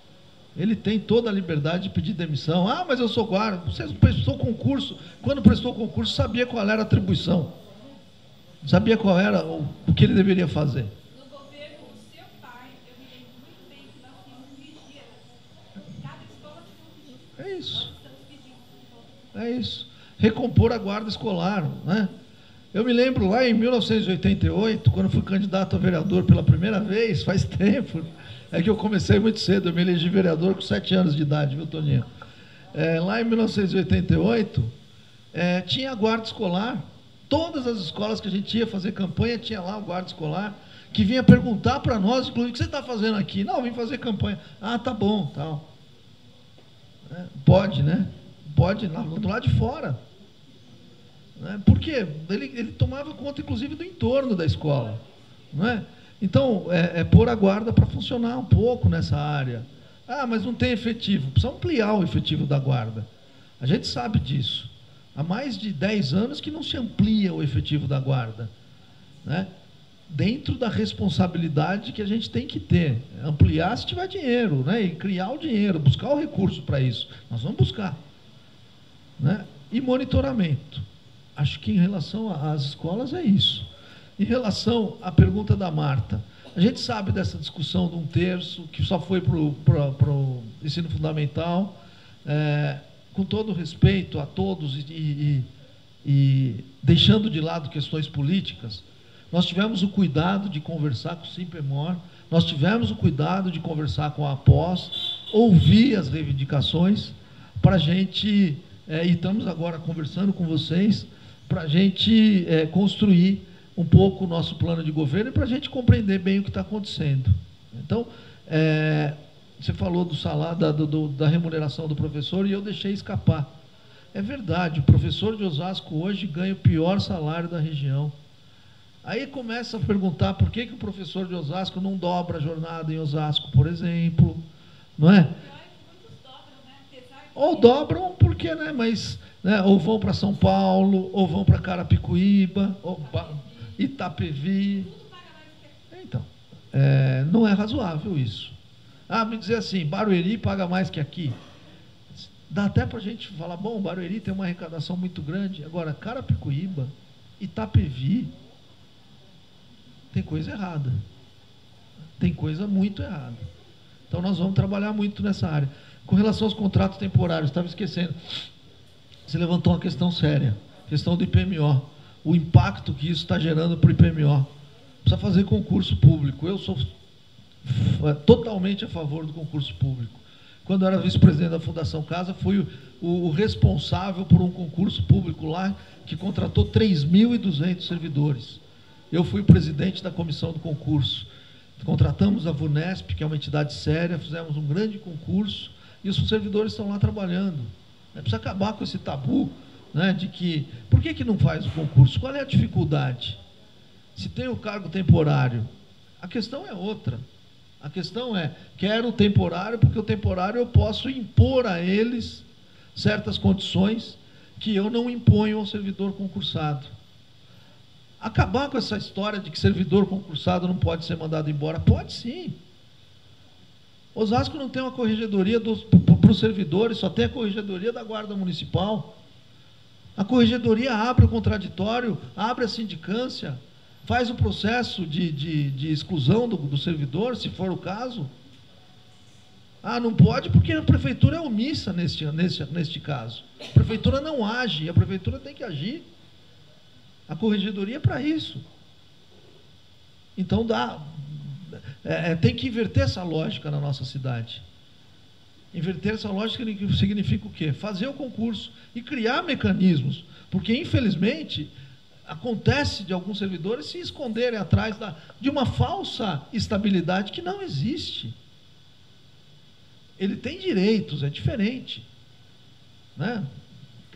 ele tem toda a liberdade de pedir demissão. Ah, mas eu sou guarda. Você prestou concurso. Quando prestou concurso, sabia qual era a atribuição. Sabia qual era o que ele deveria fazer. É isso. É isso. Recompor a guarda escolar, né? Eu me lembro lá em 1988, quando fui candidato a vereador pela primeira vez, faz tempo, é que eu comecei muito cedo, eu me elegi vereador com 7 anos de idade, viu, Toninho? Lá em 1988, tinha a guarda escolar, todas as escolas que a gente ia fazer campanha, tinha lá o guarda escolar, que vinha perguntar para nós, inclusive, o que você está fazendo aqui? Não, eu vim fazer campanha. Ah, tá bom, tal. Pode, né? Pode, do lado de fora. Porque ele tomava conta, inclusive, do entorno da escola. Não é? Então, pôr a guarda para funcionar um pouco nessa área. Ah, mas não tem efetivo. Precisa ampliar o efetivo da guarda. A gente sabe disso. Há mais de 10 anos que não se amplia o efetivo da guarda. Né? Dentro da responsabilidade que a gente tem que ter. Ampliar se tiver dinheiro, né? E criar o dinheiro, buscar o recurso para isso. Nós vamos buscar. Né? E monitoramento. Acho que em relação às escolas é isso. Em relação à pergunta da Marta, a gente sabe dessa discussão de 1/3, que só foi para o ensino fundamental, com todo respeito a todos e deixando de lado questões políticas. Nós tivemos o cuidado de conversar com o Simpemor, nós tivemos o cuidado de conversar com a APOS, ouvir as reivindicações, para a gente, e estamos agora conversando com vocês, para a gente construir um pouco o nosso plano de governo e para a gente compreender bem o que está acontecendo. Então, você falou do salário, da remuneração do professor, e eu deixei escapar. É verdade, o professor de Osasco hoje ganha o pior salário da região. Aí começa a perguntar por que o professor de Osasco não dobra a jornada em Osasco, por exemplo, não é? Ou dobram porque, né? Mas, né? Ou vão para São Paulo, ou vão para Carapicuíba, ou Itapevi. Então, não é razoável isso. Ah, me dizer assim, Barueri paga mais que aqui. Dá até para a gente falar, bom, Barueri tem uma arrecadação muito grande. Agora, Carapicuíba, Itapevi, tem coisa errada. Tem coisa muito errada. Então, nós vamos trabalhar muito nessa área. Com relação aos contratos temporários, estava esquecendo. Você levantou uma questão séria. Questão do IPMO. O impacto que isso está gerando para o IPMO. Precisa fazer concurso público. Eu sou totalmente a favor do concurso público. Quando eu era vice-presidente da Fundação Casa, fui o responsável por um concurso público lá que contratou 3.200 servidores. Eu fui o presidente da comissão do concurso. Contratamos a VUNESP, que é uma entidade séria, fizemos um grande concurso e os servidores estão lá trabalhando. Precisa acabar com esse tabu, né, de que... Por que não faz o concurso? Qual é a dificuldade? Se tem o cargo temporário, a questão é outra. A questão é, quero o temporário, porque o temporário eu posso impor a eles certas condições que eu não imponho ao servidor concursado. Acabar com essa história de que servidor concursado não pode ser mandado embora. Pode sim. Osasco não tem uma corregedoria para os servidores, só tem a corregedoria da Guarda Municipal. A corregedoria abre o contraditório, abre a sindicância, faz o processo de exclusão do servidor, se for o caso. Ah, não pode porque a prefeitura é omissa neste caso. A prefeitura não age, a prefeitura tem que agir. A corregedoria é para isso. Então, Tem que inverter essa lógica na nossa cidade. Inverter essa lógica significa o quê? Fazer o concurso e criar mecanismos, porque infelizmente acontece de alguns servidores se esconderem atrás de uma falsa estabilidade que não existe. Ele tem direitos, é diferente, né?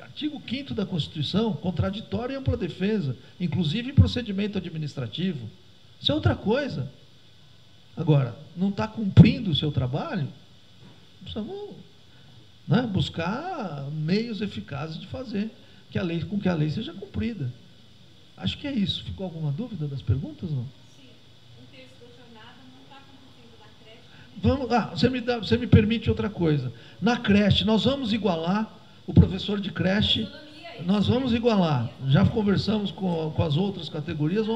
Artigo 5º da Constituição, contraditório e ampla defesa, inclusive em procedimento administrativo. Isso é outra coisa. Agora, não está cumprindo o seu trabalho, precisamos, né, buscar meios eficazes de fazer com que a lei seja cumprida. Acho que é isso. Ficou alguma dúvida das perguntas, não? Sim. Um terço da jornada não está acontecendo na creche. Você me permite outra coisa. Na creche, nós vamos igualar o professor de creche, nós vamos igualar. Já conversamos com as outras categorias,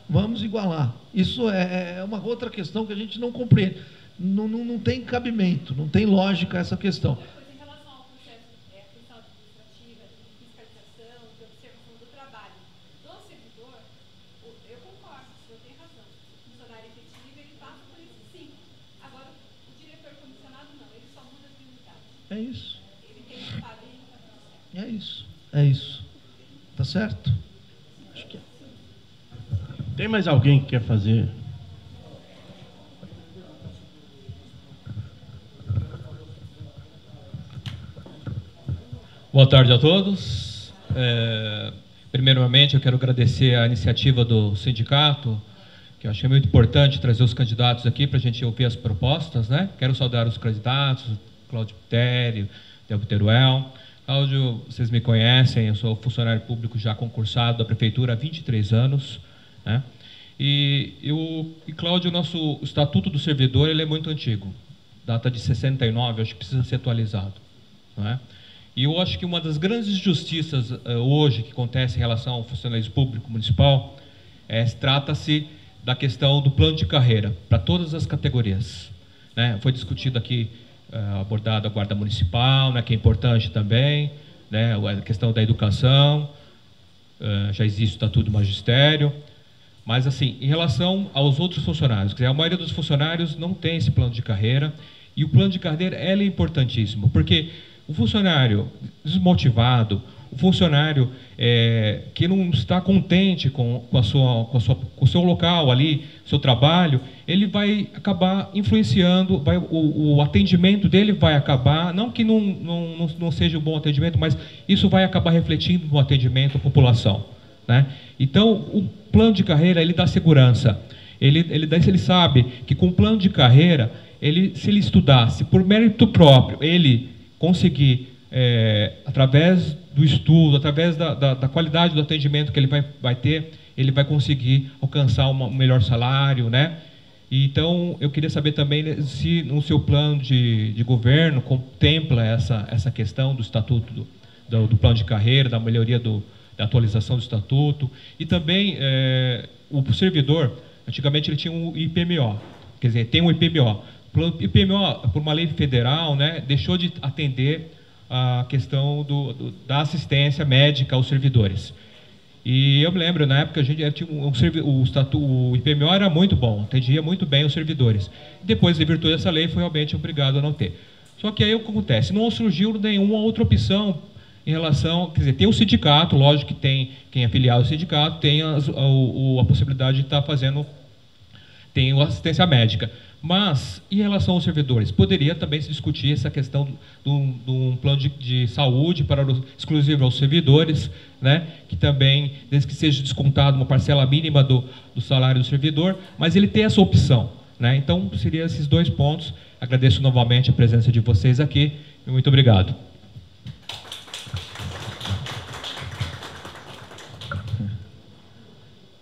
vamos igualar. Isso é uma outra questão que a gente não compreende. Não tem cabimento, não tem lógica essa questão. Em relação ao processo, a questão administrativa, de fiscalização, de observação do trabalho do servidor, eu concordo, o senhor tem razão. O funcionário efetivo, ele passa por isso, sim. Agora, o diretor comissionado, não, ele só muda de unidade. É isso. Ele tem que fazer e está tudo certo. É isso. Tá certo? Acho que é. Tem mais alguém que quer fazer? Boa tarde a todos. Primeiramente, eu quero agradecer a iniciativa do sindicato, que eu achei muito importante trazer os candidatos aqui para a gente ouvir as propostas, né? Quero saudar os candidatos, Cláudio Pitério, Delvo Teruel. Cláudio, vocês me conhecem, eu sou funcionário público já concursado da Prefeitura há 23 anos, né? E Cláudio, o nosso Estatuto do Servidor, ele é muito antigo, data de 69, acho que precisa ser atualizado, não é? E eu acho que uma das grandes injustiças hoje que acontece em relação ao funcionalismo público municipal trata-se da questão do plano de carreira para todas as categorias, né? Foi discutido aqui, abordado a guarda municipal, né, que é importante também, né, a questão da educação, já existe o Estatuto do Magistério, mas assim, em relação aos outros funcionários, quer dizer, a maioria dos funcionários não tem esse plano de carreira, e o plano de carreira é importantíssimo, porque o funcionário desmotivado, o funcionário que não está contente com o seu local ali, seu trabalho, ele vai acabar influenciando, o atendimento dele vai acabar, não que não seja um bom atendimento, mas isso vai acabar refletindo no atendimento à população, né? Então, o plano de carreira, ele dá segurança. Ele sabe que com o plano de carreira, se ele estudasse por mérito próprio, ele conseguir, através do estudo, através da qualidade do atendimento que ele vai ter, ele vai conseguir alcançar um melhor salário, né? Então, eu queria saber também se no seu plano de governo contempla essa questão do estatuto, do plano de carreira, da melhoria da atualização do estatuto, e também o servidor, antigamente ele tinha um IPMO, quer dizer, tem um IPMO. O IPMO, por uma lei federal, né, deixou de atender a questão da assistência médica aos servidores. E eu me lembro, na época, a gente tinha o IPMO era muito bom, atendia muito bem os servidores. Depois, em virtude dessa lei, foi realmente obrigado a não ter. Só que aí o que acontece? Não surgiu nenhuma outra opção em relação... Quer dizer, tem o sindicato, lógico que tem quem é afiliado ao sindicato, tem a possibilidade de estar fazendo... Tem a assistência médica. Mas, em relação aos servidores, poderia também se discutir essa questão de um plano de saúde exclusivo aos servidores, né? Que também, desde que seja descontado uma parcela mínima do salário do servidor, mas ele tem essa opção, né? Então, seriam esses dois pontos. Agradeço novamente a presença de vocês aqui e muito obrigado.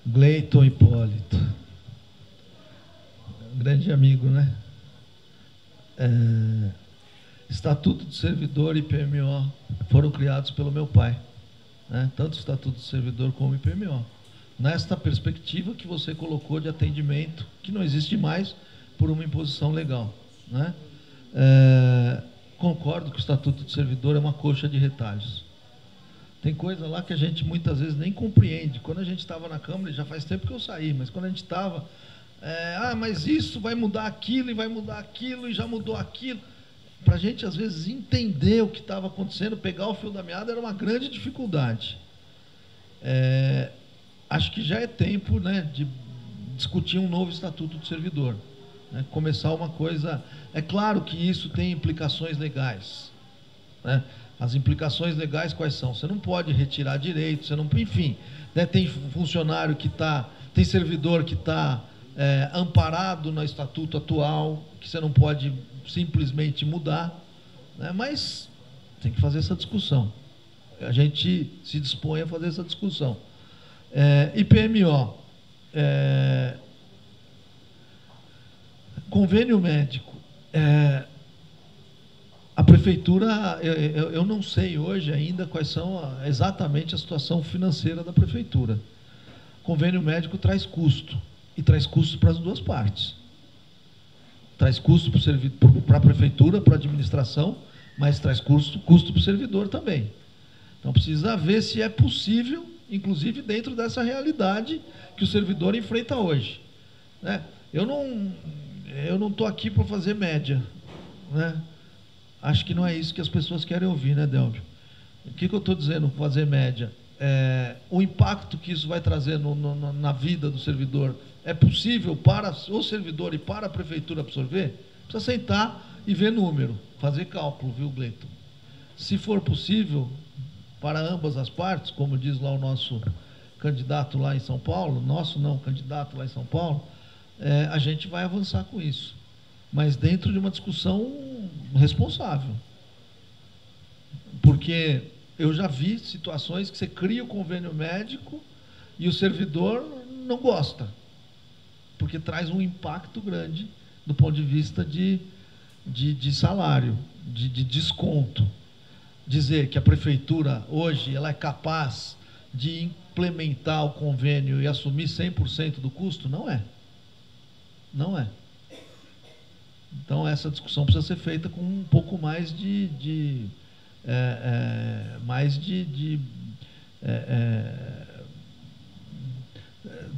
Gleiton Hipólito. Grande amigo, né? Estatuto do Servidor e IPMO foram criados pelo meu pai, né? Tanto o Estatuto do Servidor como o IPMO. Nesta perspectiva que você colocou de atendimento, que não existe mais por uma imposição legal, né? Concordo que o Estatuto do Servidor é uma coxa de retalhos. Tem coisa lá que a gente muitas vezes nem compreende. Quando a gente estava na Câmara, já faz tempo que eu saí, mas quando a gente estava... Mas isso vai mudar aquilo, e vai mudar aquilo, e já mudou aquilo. Para a gente, às vezes, entender o que estava acontecendo, pegar o fio da meada, era uma grande dificuldade. Acho que já é tempo, né, de discutir um novo estatuto do servidor, né, começar uma coisa. É claro que isso tem implicações legais, né? As implicações legais quais são? Você não pode retirar direito, você não, enfim, né, tem funcionário que tem servidor que está amparado no estatuto atual, que você não pode simplesmente mudar, né, mas tem que fazer essa discussão. A gente se dispõe a fazer essa discussão. IPMO, convênio médico. A prefeitura, eu não sei hoje ainda quais são exatamente a situação financeira da prefeitura. Convênio médico traz custo, e traz custo para as duas partes. Traz custo para a prefeitura, para a administração, mas traz custo para o servidor também. Então precisa ver se é possível, inclusive dentro dessa realidade que o servidor enfrenta hoje, né? Eu não estou aqui para fazer média, né? Acho que não é isso que as pessoas querem ouvir, né, Delvio? O que eu estou dizendo, fazer média? O impacto que isso vai trazer na vida do servidor é possível para o servidor e para a prefeitura absorver? Precisa sentar e ver número, fazer cálculo, viu, Gleiton? Se for possível, para ambas as partes, como diz lá o nosso candidato lá em São Paulo, candidato lá em São Paulo, a gente vai avançar com isso, mas dentro de uma discussão responsável. Porque eu já vi situações que você cria o convênio médico e o servidor não gosta, porque traz um impacto grande do ponto de vista de salário, de desconto. Dizer que a prefeitura hoje ela é capaz de implementar o convênio e assumir 100% do custo, não é. Não é. Então essa discussão precisa ser feita com um pouco mais de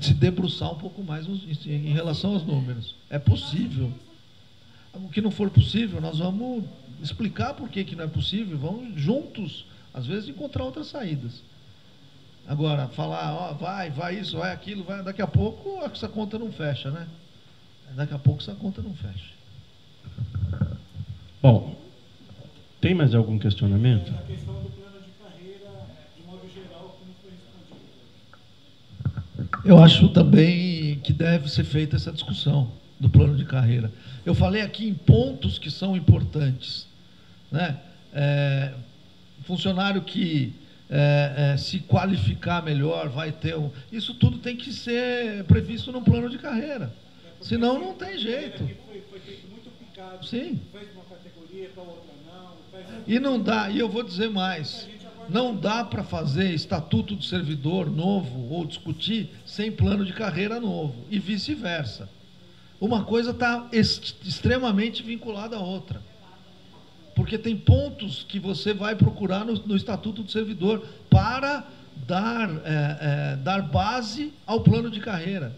se debruçar um pouco mais em relação aos números. É possível. O que não for possível, nós vamos explicar por que não é possível, vamos juntos, às vezes, encontrar outras saídas. Agora, falar, vai isso, vai aquilo, daqui a pouco essa conta não fecha, né? Daqui a pouco essa conta não fecha. Bom, tem mais algum questionamento? A questão do plano de carreira, de modo geral, como foi respondido? Eu acho também que deve ser feita essa discussão do plano de carreira. Eu falei aqui em pontos que são importantes, né? Funcionário que se qualificar melhor vai ter isso tudo tem que ser previsto no plano de carreira, senão não tem jeito. Foi feito muito picado. Sim. Fez uma categoria, para outra não. E não dá, e eu vou dizer mais, não dá para fazer estatuto de servidor novo ou discutir sem plano de carreira novo, e vice-versa. Uma coisa está extremamente vinculada à outra. Porque tem pontos que você vai procurar no Estatuto do Servidor para dar base ao plano de carreira.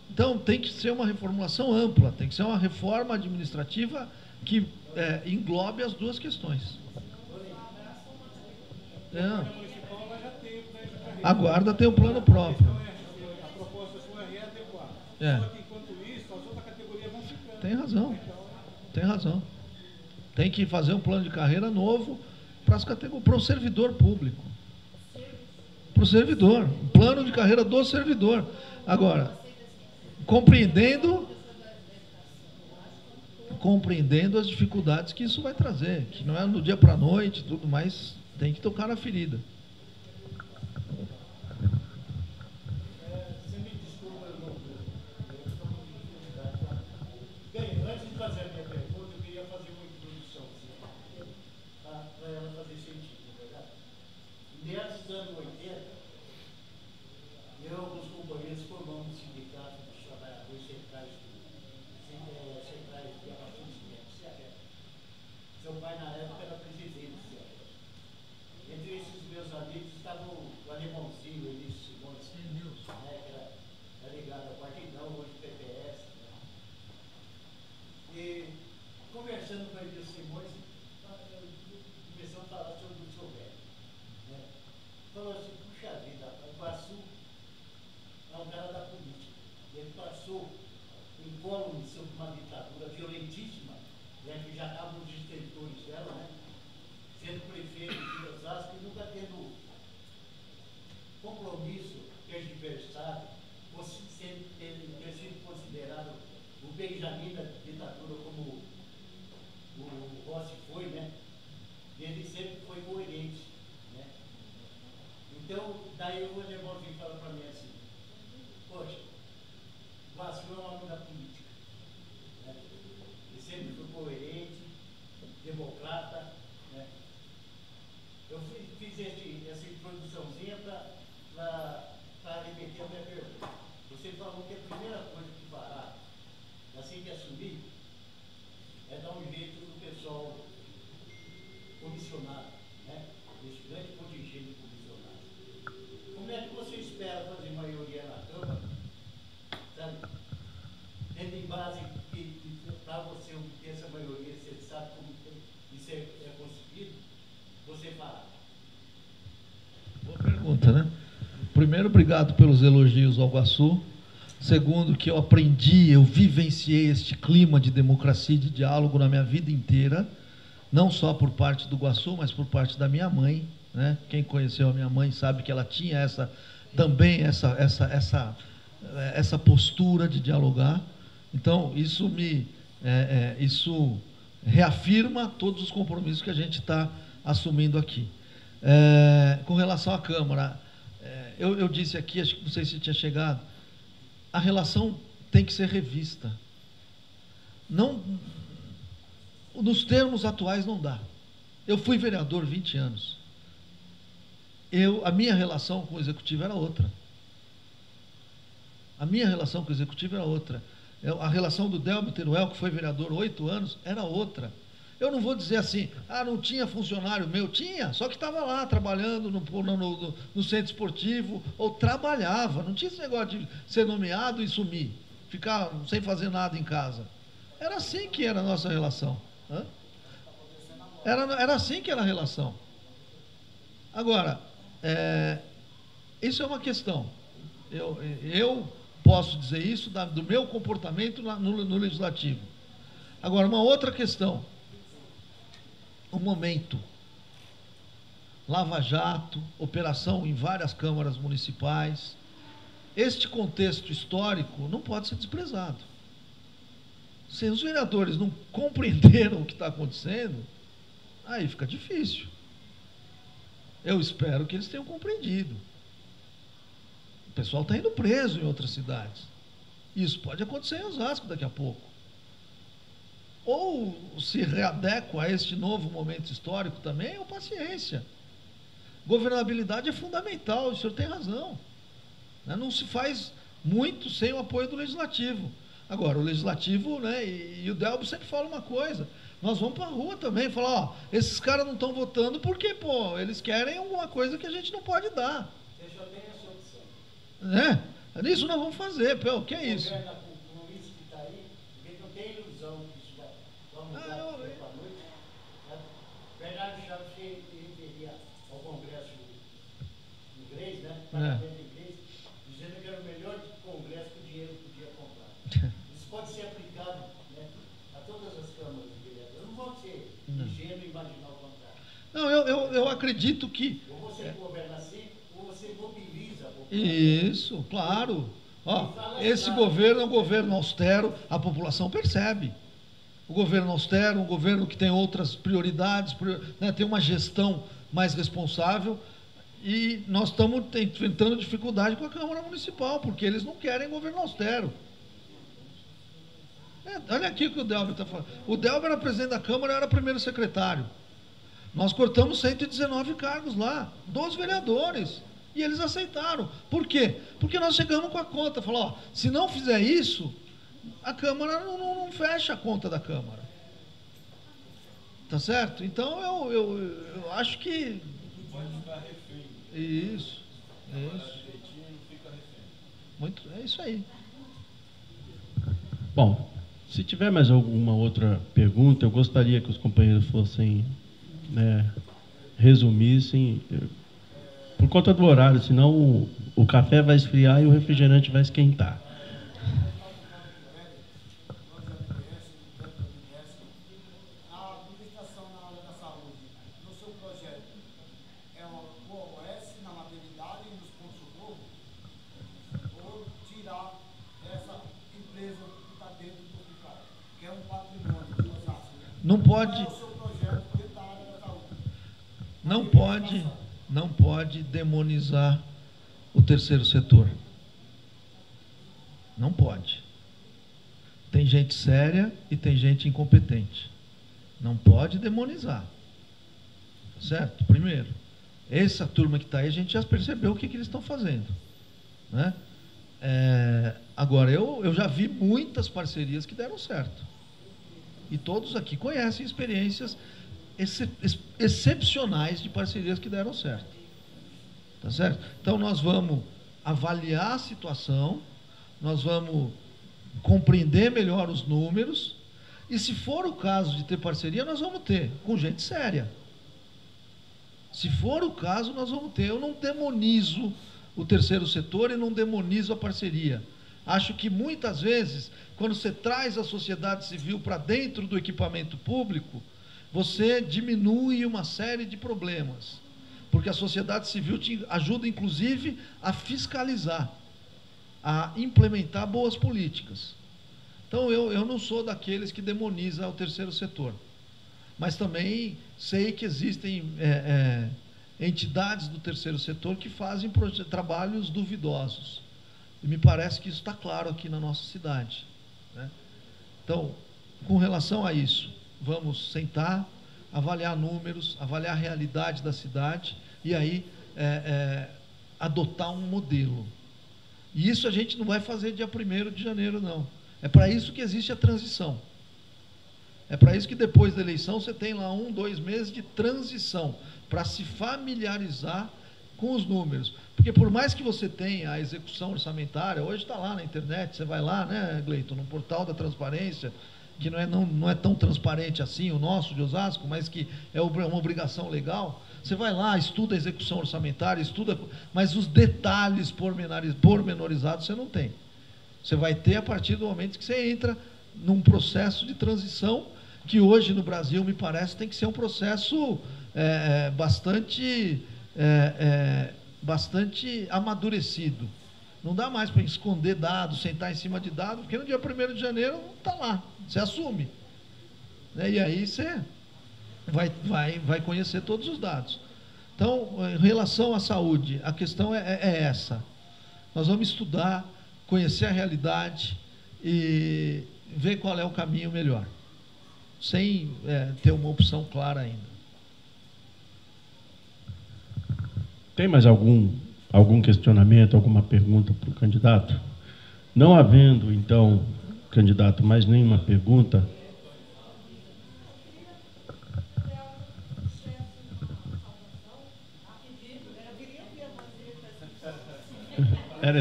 Então, tem que ser uma reformulação ampla, tem que ser uma reforma administrativa que englobe as duas questões. A guarda tem um plano próprio. A proposta sua é readequar. Só que, enquanto isso, as outras categorias vão ficando. Tem razão. Tem razão. Tem que fazer um plano de carreira novo para o servidor público. Para o servidor. Um plano de carreira do servidor. Agora, compreendendo as dificuldades que isso vai trazer. Que não é do dia para a noite, tudo mais, tem que tocar na ferida. Antes de fazer a minha pergunta, eu queria fazer uma introdução para ela fazer sentido, não é verdade? Em meados dos anos 80, eu e alguns companheiros formamos um sindicato dos trabalhadores centrais de abastecimento, CEAB. Seu pai, na época, era presidente do CEAB. Entre esses meus conversando com o Edil Simões, começou a falar sobre o seu velho. Né? Falou assim, puxa vida, o Iguaçu é um cara da política. Ele passou incólume sobre uma ditadura violentíssima, né, que já estavam os extensores dela, né, sendo prefeito de Osasco e nunca tendo compromisso tergiversado, ter sido considerado o Benjamin da ditadura como o Rossi foi, né? Ele sempre foi coerente, né? Então, daí o irmãozinho fala para mim assim, poxa, o Iguaçu é um homem da política, né? Ele sempre foi coerente, democrata, né? Eu fiz essa introduçãozinha para remeter a minha pergunta. Você falou que a primeira coisa que fará, assim que assumir, é dar um jeito do pessoal comissionado, né? Esse grande contingente de comissionados. Como é que você espera fazer maioria na Câmara, sabe? Tendo em base que para você obter essa maioria, você sabe como isso é conseguido, você fará. Boa pergunta, né? Primeiro, obrigado pelos elogios ao Iguaçu. Segundo, que eu aprendi, eu vivenciei este clima de democracia e de diálogo na minha vida inteira, não só por parte do Iguaçu, mas por parte da minha mãe, né? Quem conheceu a minha mãe sabe que ela tinha essa postura de dialogar. Então, isso isso reafirma todos os compromissos que a gente está assumindo aqui. Com relação à Câmara, eu disse aqui, acho que não sei se tinha chegado, a relação tem que ser revista. Não, nos termos atuais não dá. Eu fui vereador 20 anos. A minha relação com o Executivo era outra. A minha relação com o Executivo era outra. A relação do Delmo Teruel, que foi vereador 8 anos, era outra. Eu não vou dizer assim, não tinha funcionário meu, tinha, só que estava lá trabalhando no centro esportivo, ou trabalhava, não tinha esse negócio de ser nomeado e sumir, ficar sem fazer nada em casa. Era assim que era a nossa relação. Era assim que era a relação. Agora, isso é uma questão. Eu posso dizer isso do meu comportamento no Legislativo. Agora, uma outra questão. O momento. Lava Jato, operação em várias câmaras municipais. Este contexto histórico não pode ser desprezado. Se os vereadores não compreenderam o que está acontecendo, aí fica difícil. Eu espero que eles tenham compreendido. O pessoal está indo preso em outras cidades. Isso pode acontecer em Osasco daqui a pouco. Ou se readequa a este novo momento histórico também, ou paciência. Governabilidade é fundamental, o senhor tem razão. Não se faz muito sem o apoio do Legislativo. Agora, o Legislativo, né, e o Delbo sempre fala uma coisa, nós vamos para a rua também, falar, esses caras não estão votando porque, eles querem alguma coisa que a gente não pode dar. Eu já tenho essa opção. Nisso nós vamos fazer, o que é isso? Com isso que está aí, porque não tem ilusão que isso vai mudar para a noite. Bernardo Chaves teria ao Congresso inglês, né? Parlamento inglês, dizendo que era o melhor congresso que o dinheiro podia comprar. Isso pode ser aplicado, né, a todas as câmaras de vereadores. Eu não vou ser ingênuo e imaginar o contrário. Não, eu acredito que... Ou você governa assim, ou você mobiliza a população. Isso, claro. Esse governo é um governo austero, a população percebe. O governo austero, um governo que tem outras prioridades, né, tem uma gestão mais responsável, e nós estamos enfrentando dificuldade com a Câmara Municipal, porque eles não querem governo austero. Olha aqui o que o Delber está falando. O Delber era presidente da Câmara, eu era primeiro secretário. Nós cortamos 119 cargos lá, dos vereadores, e eles aceitaram. Por quê? Porque nós chegamos com a conta, falou, se não fizer isso, a Câmara não fecha a conta da Câmara. Tá certo? Então, eu acho que... Não pode ficar refém. Isso. Não fica refém. É isso aí. Bom, Se tiver mais alguma outra pergunta, eu gostaria que os companheiros fossem, né, resumissem, por conta do horário, senão o café vai esfriar e o refrigerante vai esquentar. Não pode demonizar o terceiro setor. Não pode. Tem gente séria e tem gente incompetente. Não pode demonizar. Certo? Primeiro, essa turma que está aí, a gente já percebeu o que eles estão fazendo, né? Agora, eu já vi muitas parcerias que deram certo. E todos aqui conhecem experiências excepcionais de parcerias que deram certo. Tá certo? Então, nós vamos avaliar a situação, nós vamos compreender melhor os números, e se for o caso de ter parceria, nós vamos ter, com gente séria. Se for o caso, nós vamos ter. Eu não demonizo o terceiro setor e não demonizo a parceria. Acho que muitas vezes, quando você traz a sociedade civil para dentro do equipamento público, você diminui uma série de problemas, porque a sociedade civil te ajuda, inclusive, a fiscalizar, a implementar boas políticas. Então, eu não sou daqueles que demonizam o terceiro setor, mas também sei que existem entidades do terceiro setor que fazem trabalhos duvidosos, e me parece que isso está claro aqui na nossa cidade, né? Então, com relação a isso, vamos sentar, avaliar números, avaliar a realidade da cidade e aí adotar um modelo. E isso a gente não vai fazer dia 1º de janeiro, não. É para isso que existe a transição. É para isso que depois da eleição você tem lá 1, 2 meses de transição, para se familiarizar com os números. Porque por mais que você tenha a execução orçamentária, hoje está lá na internet, você vai lá, né, Gleiton, no portal da transparência, que não é tão transparente assim o nosso de Osasco, mas que é uma obrigação legal. Você vai lá, estuda a execução orçamentária, estuda, mas os detalhes pormenorizados você não tem. Você vai ter a partir do momento que você entra num processo de transição, que hoje no Brasil, me parece, tem que ser um processo bastante amadurecido. Não dá mais para esconder dados, sentar em cima de dados, porque no dia 1º de janeiro não está lá, você assume, né? E aí você vai conhecer todos os dados. Então, em relação à saúde, a questão é essa. Nós vamos estudar, conhecer a realidade e ver qual é o caminho melhor, sem ter uma opção clara ainda. Tem mais algum questionamento, alguma pergunta para o candidato? Não havendo, então, candidato, mais nenhuma pergunta. Era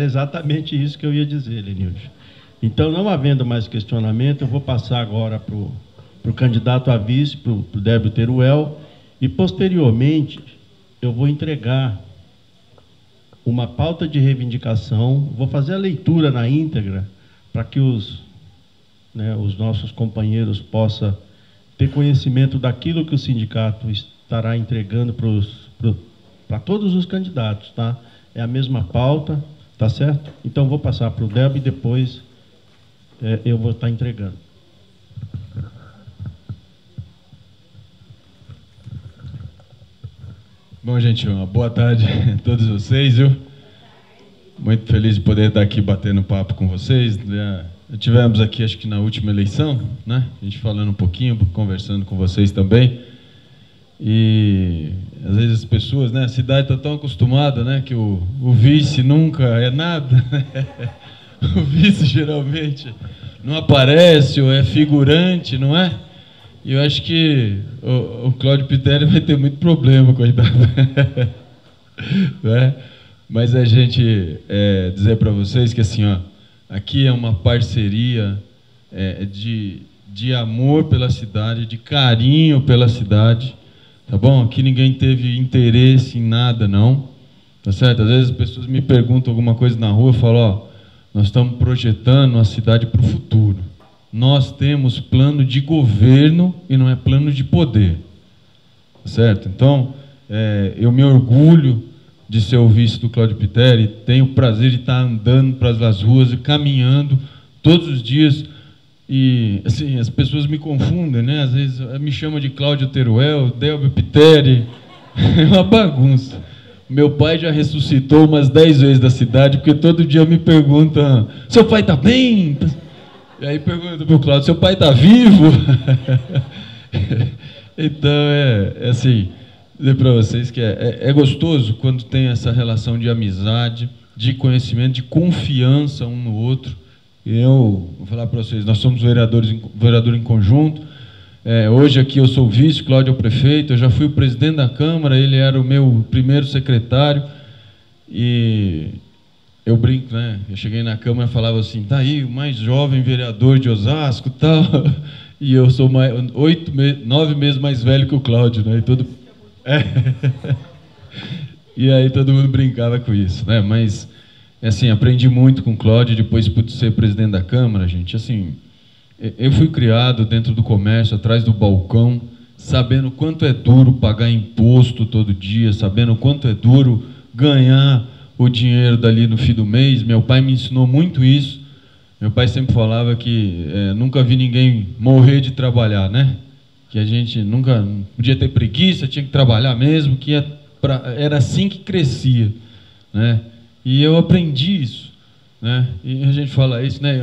exatamente isso que eu ia dizer, Lenilde. Então, não havendo mais questionamento, eu vou passar agora para o candidato a vice, para o Débio Teruel, e, posteriormente, eu vou entregar uma pauta de reivindicação, vou fazer a leitura na íntegra, para que os nossos companheiros possam ter conhecimento daquilo que o sindicato estará entregando para todos os candidatos, tá? É a mesma pauta, tá certo? Então, vou passar para o Débio e depois eu vou estar entregando. Bom, gente, uma boa tarde a todos vocês, viu? Muito feliz de poder estar aqui batendo papo com vocês. Tivemos aqui, acho que na última eleição, né? A gente falando um pouquinho, conversando com vocês também. E às vezes as pessoas, né? A cidade está tão acostumada, né? Que o vice nunca é nada. O vice geralmente não aparece ou é figurante, não é? E eu acho que o Cláudio Pitteri vai ter muito problema, coitado. Né? Mas a gente dizer para vocês que assim, ó, Aqui é uma parceria de amor pela cidade, de carinho pela cidade, tá bom? Aqui ninguém teve interesse em nada, não, tá certo? Às vezes as pessoas me perguntam alguma coisa na rua, eu falo, ó, nós estamos projetando a cidade para o futuro. Nós temos plano de governo e não é plano de poder, tá certo? Então, eu me orgulho de ser o vice do Cláudio Pitteri, tenho o prazer de estar andando pelas ruas e caminhando todos os dias. E assim, as pessoas me confundem, né? Às vezes me chamam de Cláudio Teruel, Delbio Pitteri, é uma bagunça. Meu pai já ressuscitou umas 10 vezes da cidade, porque todo dia me perguntam, seu pai está bem? E aí pergunta para o Cláudio, seu pai está vivo? Então, assim, dizer para vocês que é gostoso quando tem essa relação de amizade, de conhecimento, de confiança um no outro. Eu vou falar para vocês, nós somos vereador em conjunto. Hoje aqui eu sou o vice, Cláudio é o prefeito, eu já fui o presidente da Câmara, ele era o meu primeiro secretário. E eu brinco, né? Eu cheguei na Câmara e falava assim, tá aí o mais jovem vereador de Osasco e tal. E eu sou 9 meses mais velho que o Cláudio, né? E aí todo mundo brincava com isso, né? Mas assim, aprendi muito com o Cláudio, depois pude ser presidente da Câmara, gente. Assim, eu fui criado dentro do comércio, atrás do balcão, sabendo quanto é duro pagar imposto todo dia, sabendo quanto é duro ganhar o dinheiro dali no fim do mês. Meu pai me ensinou muito isso. Meu pai sempre falava que nunca vi ninguém morrer de trabalhar, né? Que a gente nunca podia ter preguiça, tinha que trabalhar mesmo, que era assim que crescia, né? E eu aprendi isso, né? E a gente fala isso, né?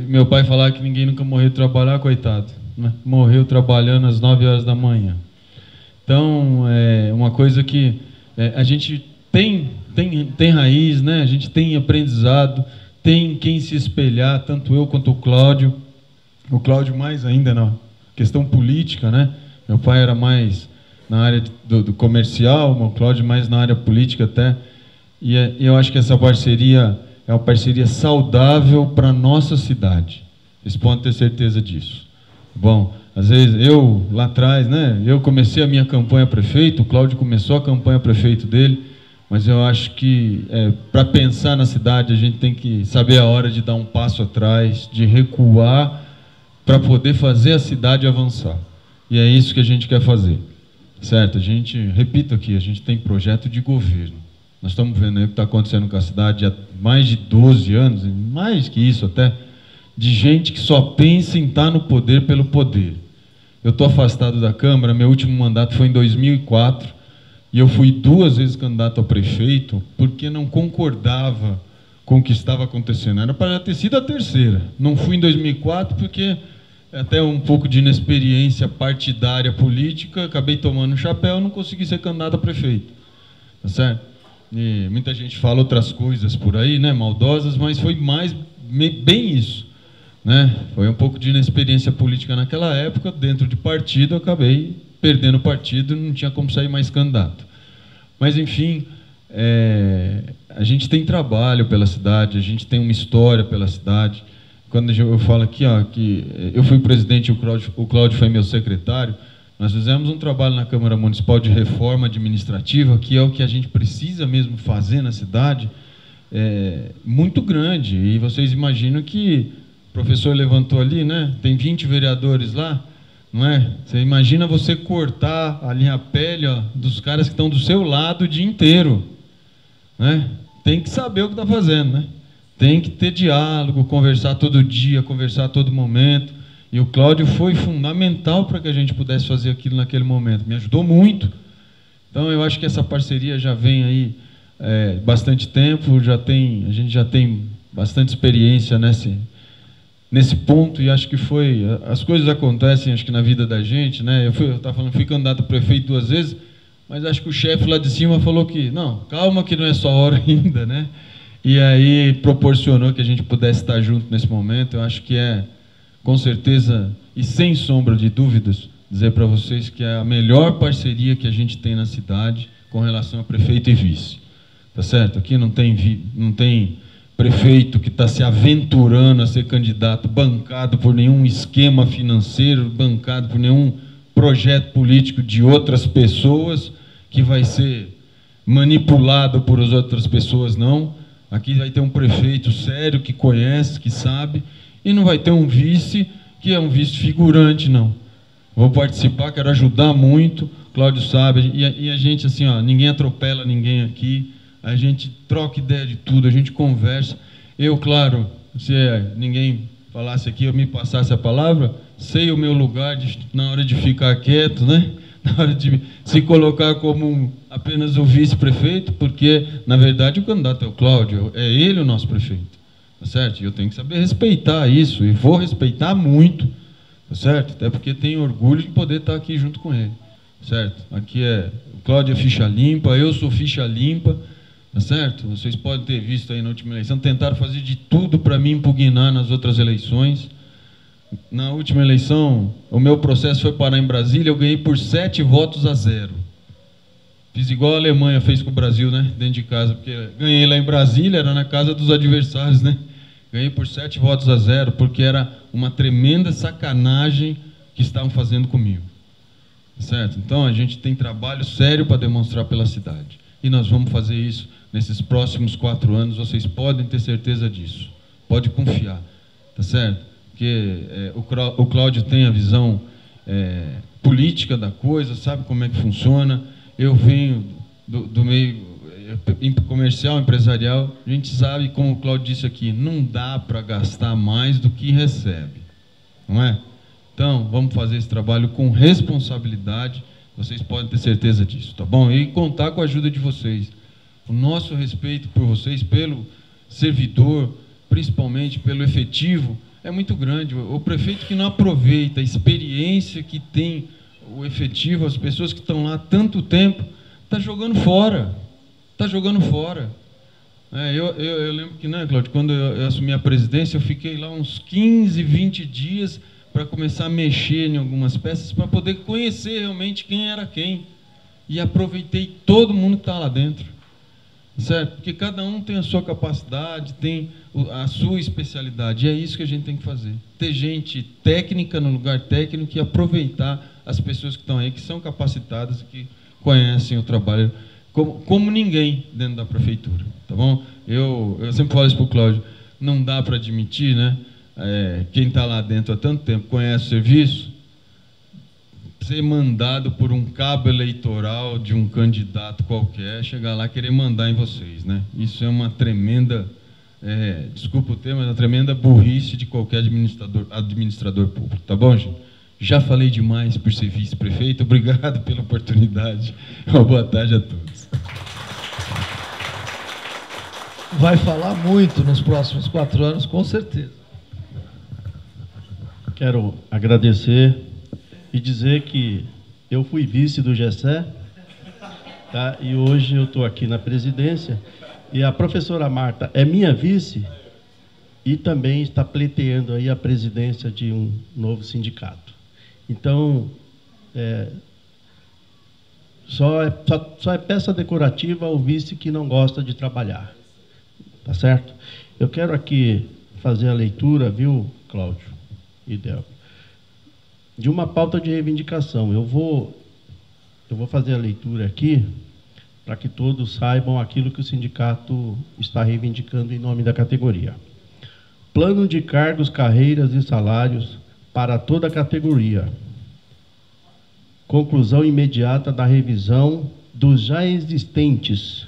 Meu pai falava que ninguém nunca morreu de trabalhar, coitado, né? Morreu trabalhando às 9 horas da manhã. Então, é uma coisa que a gente tem raiz, né? A gente tem aprendizado, tem quem se espelhar, tanto eu quanto o Cláudio mais ainda na questão política, né? Meu pai era mais na área do comercial, o Cláudio mais na área política até. E eu acho que essa parceria é uma parceria saudável para a nossa cidade. Vocês podem ter certeza disso. Bom, às vezes eu, lá atrás, né, eu comecei a minha campanha prefeito, o Cláudio começou a campanha prefeito dele, mas eu acho que para pensar na cidade a gente tem que saber a hora de dar um passo atrás, de recuar para poder fazer a cidade avançar. E é isso que a gente quer fazer. Certo? A gente, repito aqui, a gente tem projeto de governo. Nós estamos vendo aí o que está acontecendo com a cidade há mais de 12 anos, mais que isso até, de gente que só pensa em estar no poder pelo poder. Eu estou afastado da Câmara, meu último mandato foi em 2004, e eu fui 2 vezes candidato a prefeito porque não concordava com o que estava acontecendo. Era para ter sido a 3ª. Não fui em 2004 porque até um pouco de inexperiência partidária política, acabei tomando um chapéu, não consegui ser candidato a prefeito. Tá certo? E muita gente fala outras coisas por aí, né, maldosas, mas foi bem isso, né? Foi um pouco de inexperiência política naquela época, dentro de partido, eu acabei perdendo o partido, não tinha como sair mais candidato. Mas, enfim, a gente tem trabalho pela cidade, a gente tem uma história pela cidade. Quando eu falo aqui, ó, que eu fui presidente e o Cláudio foi meu secretário, nós fizemos um trabalho na Câmara Municipal de reforma administrativa, que é o que a gente precisa mesmo fazer na cidade, muito grande. E vocês imaginam que o professor levantou ali, né? Tem 20 vereadores lá, não é? Você imagina você cortar ali a pele, ó, dos caras que estão do seu lado o dia inteiro, né? Tem que saber o que está fazendo, né? Tem que ter diálogo, conversar todo dia, conversar a todo momento. E o Cláudio foi fundamental para que a gente pudesse fazer aquilo naquele momento. Me ajudou muito. Então, eu acho que essa parceria já vem aí bastante tempo, a gente já tem bastante experiência nesse ponto, e acho que as coisas acontecem, acho que na vida da gente, né? Eu estava falando, fui candidato a prefeito 2 vezes, mas acho que o chefe lá de cima falou que, não, calma que não é só hora ainda, né? E aí proporcionou que a gente pudesse estar junto nesse momento. Eu acho que com certeza, e sem sombra de dúvidas, dizer para vocês que é a melhor parceria que a gente tem na cidade com relação a prefeito e vice. Tá certo? Aqui não tem prefeito que está se aventurando a ser candidato, bancado por nenhum esquema financeiro, bancado por nenhum projeto político de outras pessoas, que vai ser manipulado por as outras pessoas, não. Aqui vai ter um prefeito sério, que conhece, que sabe, e não vai ter um vice, que é um vice figurante, não. Vou participar, quero ajudar muito, Cláudio sabe, e a gente, assim, ó, ninguém atropela ninguém aqui, a gente troca ideia de tudo, a gente conversa. Eu, claro, se ninguém falasse aqui, eu me passasse a palavra, sei o meu lugar na hora de ficar quieto, né? Na hora de se colocar como apenas o vice-prefeito, porque, na verdade, o candidato é o Cláudio, é ele o nosso prefeito, tá certo? E eu tenho que saber respeitar isso, e vou respeitar muito, tá certo? Até porque tenho orgulho de poder estar aqui junto com ele, certo? Aqui o Cláudio é ficha limpa, eu sou ficha limpa, tá certo? Vocês podem ter visto aí na última eleição, tentaram fazer de tudo para me impugnar nas outras eleições. Na última eleição, o meu processo foi parar em Brasília, eu ganhei por 7-0. Fiz igual a Alemanha fez com o Brasil, né? Dentro de casa, porque ganhei lá em Brasília, era na casa dos adversários, né? Ganhei por 7-0, porque era uma tremenda sacanagem que estavam fazendo comigo. Certo? Então, a gente tem trabalho sério para demonstrar pela cidade. E nós vamos fazer isso nesses próximos 4 anos, vocês podem ter certeza disso. Pode confiar, tá certo? Porque o Cláudio tem a visão política da coisa, sabe como é que funciona. Eu venho do meio comercial, empresarial, a gente sabe, como o Cláudio disse aqui, não dá para gastar mais do que recebe, não é? Então, vamos fazer esse trabalho com responsabilidade, vocês podem ter certeza disso, tá bom? E contar com a ajuda de vocês. O nosso respeito por vocês, pelo servidor, principalmente pelo efetivo, é muito grande. O prefeito que não aproveita a experiência que tem o efetivo, as pessoas que estão lá há tanto tempo, está jogando fora. Está jogando fora. Eu lembro que, né, Cláudio, quando eu assumi a presidência, eu fiquei lá uns 15, 20 dias para começar a mexer em algumas peças, para poder conhecer realmente quem era quem. E aproveitei todo mundo que está lá dentro. Certo? Porque cada um tem a sua capacidade, tem a sua especialidade, e é isso que a gente tem que fazer. Ter gente técnica no lugar técnico e aproveitar as pessoas que estão aí, que são capacitadas e que conhecem o trabalho como ninguém dentro da prefeitura, tá bom? Eu sempre falo isso para o Cláudio, não dá para admitir, né? Quem está lá dentro há tanto tempo, conhece o serviço, ser mandado por um cabo eleitoral de um candidato qualquer, chegar lá e querer mandar em vocês, né? Isso é uma tremenda, desculpa o termo, mas uma tremenda burrice de qualquer administrador público, tá bom, gente? Já falei demais por ser vice-prefeito, obrigado pela oportunidade, uma boa tarde a todos. Vai falar muito nos próximos 4 anos, com certeza. Quero agradecer e dizer que eu fui vice do Gessé, tá? E hoje eu estou aqui na presidência, e a professora Marta é minha vice e também está pleiteando aí a presidência de um novo sindicato. Então, só é peça decorativa o vice que não gosta de trabalhar, tá certo? Eu quero aqui fazer a leitura, viu, Cláudio e Del, de uma pauta de reivindicação. Eu vou fazer a leitura aqui para que todos saibam aquilo que o sindicato está reivindicando em nome da categoria. Plano de cargos, carreiras e salários para toda a categoria. Conclusão imediata da revisão dos já existentes.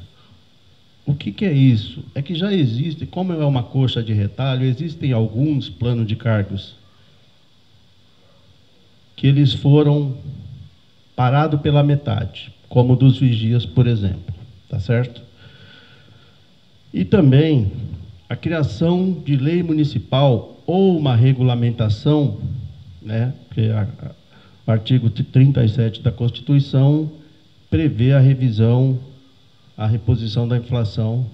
O que é isso? É que já existe, como é uma coxa de retalho, existem alguns planos de cargos que eles foram parados pela metade, como o dos vigias, por exemplo, tá certo? E também a criação de lei municipal ou uma regulamentação, né, que o artigo 37 da Constituição prevê a revisão, a reposição da inflação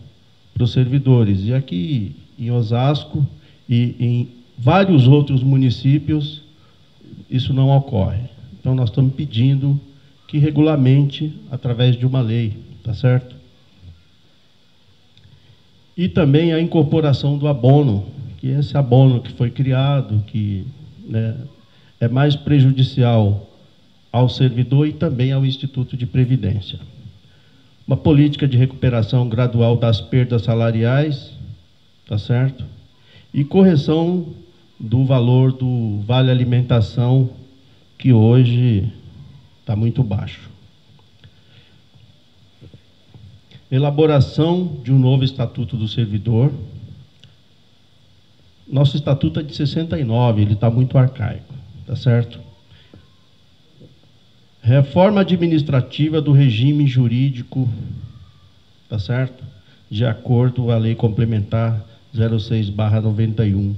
para os servidores. E aqui em Osasco e em vários outros municípios, isso não ocorre. Então, nós estamos pedindo que regulamente através de uma lei, tá certo? E também a incorporação do abono, que esse abono que foi criado, que, né, é mais prejudicial ao servidor e também ao Instituto de Previdência. Uma política de recuperação gradual das perdas salariais, tá certo? E correção do valor do vale alimentação, que hoje está muito baixo. Elaboração de um novo Estatuto do Servidor. Nosso Estatuto é de 69, ele está muito arcaico, tá certo? Reforma administrativa do regime jurídico, tá certo? De acordo com a Lei Complementar 06/91.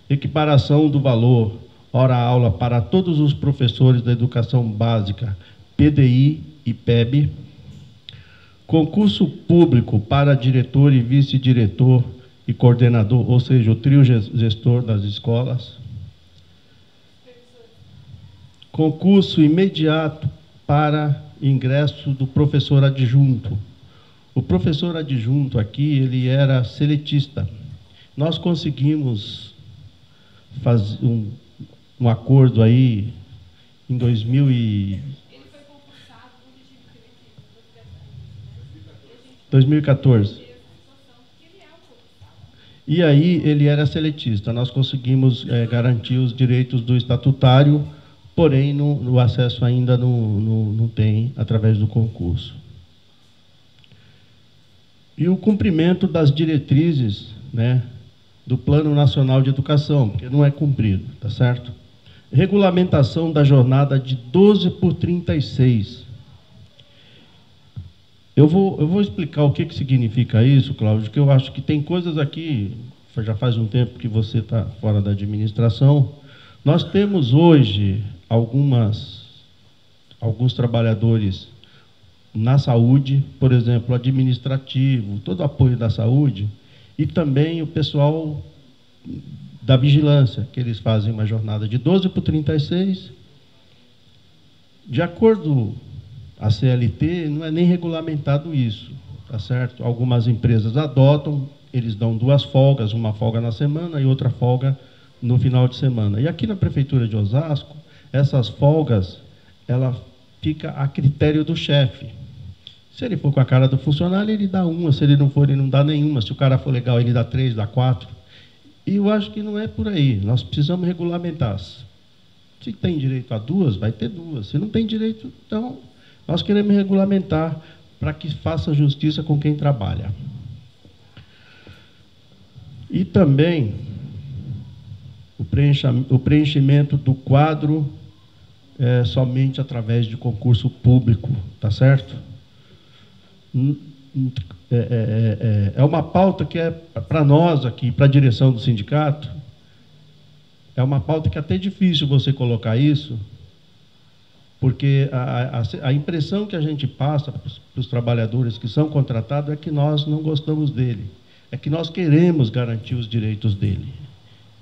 Equiparação do valor hora-aula para todos os professores da educação básica, PDI e PEB. Concurso público para diretor e vice-diretor e coordenador, ou seja, o trio gestor das escolas. Concurso imediato para ingresso do professor adjunto. O professor adjunto aqui, ele era seletista. Nós conseguimos fazer um acordo aí em 2014. E aí ele era seletista. Nós conseguimos garantir os direitos do estatutário, porém o acesso ainda não tem através do concurso. E o cumprimento das diretrizes, né, do Plano Nacional de Educação, porque não é cumprido, tá certo? Regulamentação da jornada de 12/36. Eu vou explicar o que significa isso, Cláudio, que eu acho que tem coisas aqui, já faz um tempo que você está fora da administração. Nós temos hoje alguns trabalhadores na saúde, por exemplo, administrativo, todo o apoio da saúde, e também o pessoal da vigilância, que eles fazem uma jornada de 12/36. De acordo a CLT, não é nem regulamentado isso, tá certo? Algumas empresas adotam, eles dão 2 folgas, uma folga na semana e outra folga no final de semana. E aqui na Prefeitura de Osasco, essas folgas, ela fica a critério do chefe. Se ele for com a cara do funcionário, ele dá uma, se ele não for, ele não dá nenhuma. Se o cara for legal, ele dá 3, dá 4. E eu acho que não é por aí, nós precisamos regulamentar. Se tem direito a 2, vai ter 2. Se não tem direito, então... Nós queremos regulamentar para que faça justiça com quem trabalha. E também o preenchimento do quadro somente através de concurso público, tá certo? É uma pauta que é para nós aqui, para a direção do sindicato, é uma pauta que é até difícil você colocar isso, porque a impressão que a gente passa para os trabalhadores que são contratados é que nós não gostamos dele, é que nós queremos garantir os direitos dele.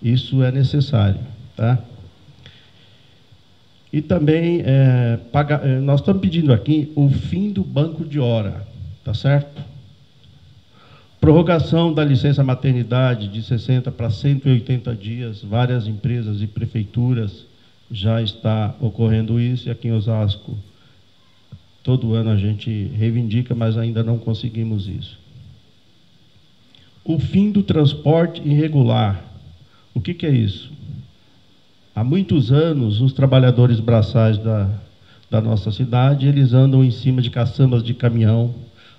Isso é necessário, tá? E também nós estamos pedindo aqui o fim do banco de hora, tá certo? Prorrogação da licença maternidade de 60 para 180 dias, várias empresas e prefeituras já está ocorrendo isso, e aqui em Osasco, todo ano a gente reivindica, mas ainda não conseguimos isso. O fim do transporte irregular. O que é isso? Há muitos anos, os trabalhadores braçais da nossa cidade, eles andam em cima de caçambas de caminhão.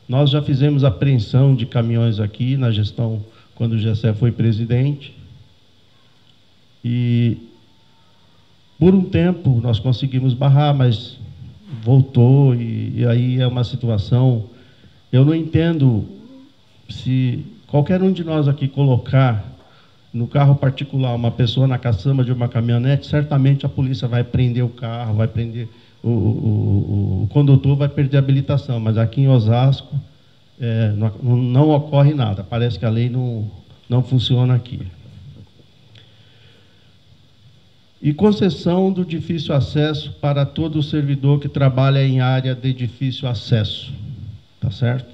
Nós já fizemos apreensão de caminhões aqui na gestão, quando o Gessé foi presidente. E por um tempo nós conseguimos barrar, mas voltou, e aí é uma situação... Eu não entendo se qualquer um de nós aqui colocar no carro particular uma pessoa na caçamba de uma caminhonete, certamente a polícia vai prender o carro, vai prender o condutor, vai perder a habilitação, mas aqui em Osasco não ocorre nada, parece que a lei não funciona aqui. E concessão do difícil acesso para todo servidor que trabalha em área de difícil acesso, tá certo?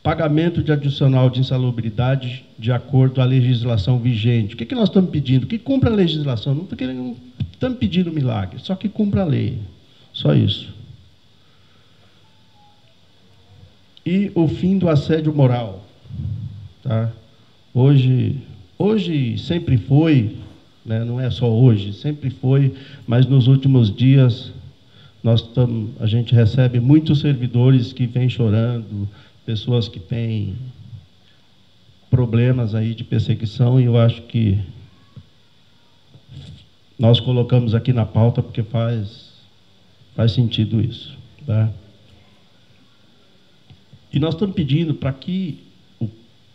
pagamento de adicional de insalubridade de acordo com a legislação vigente. O que nós estamos pedindo? Que cumpra a legislação. Não estamos pedindo milagre, só que cumpra a lei. Só isso. E o fim do assédio moral. Tá? Hoje sempre foi, né? Não é só hoje, sempre foi, mas nos últimos dias a gente recebe muitos servidores que vêm chorando, pessoas que têm problemas aí de perseguição, e eu acho que nós colocamos aqui na pauta porque faz sentido isso. Tá? E nós estamos pedindo para que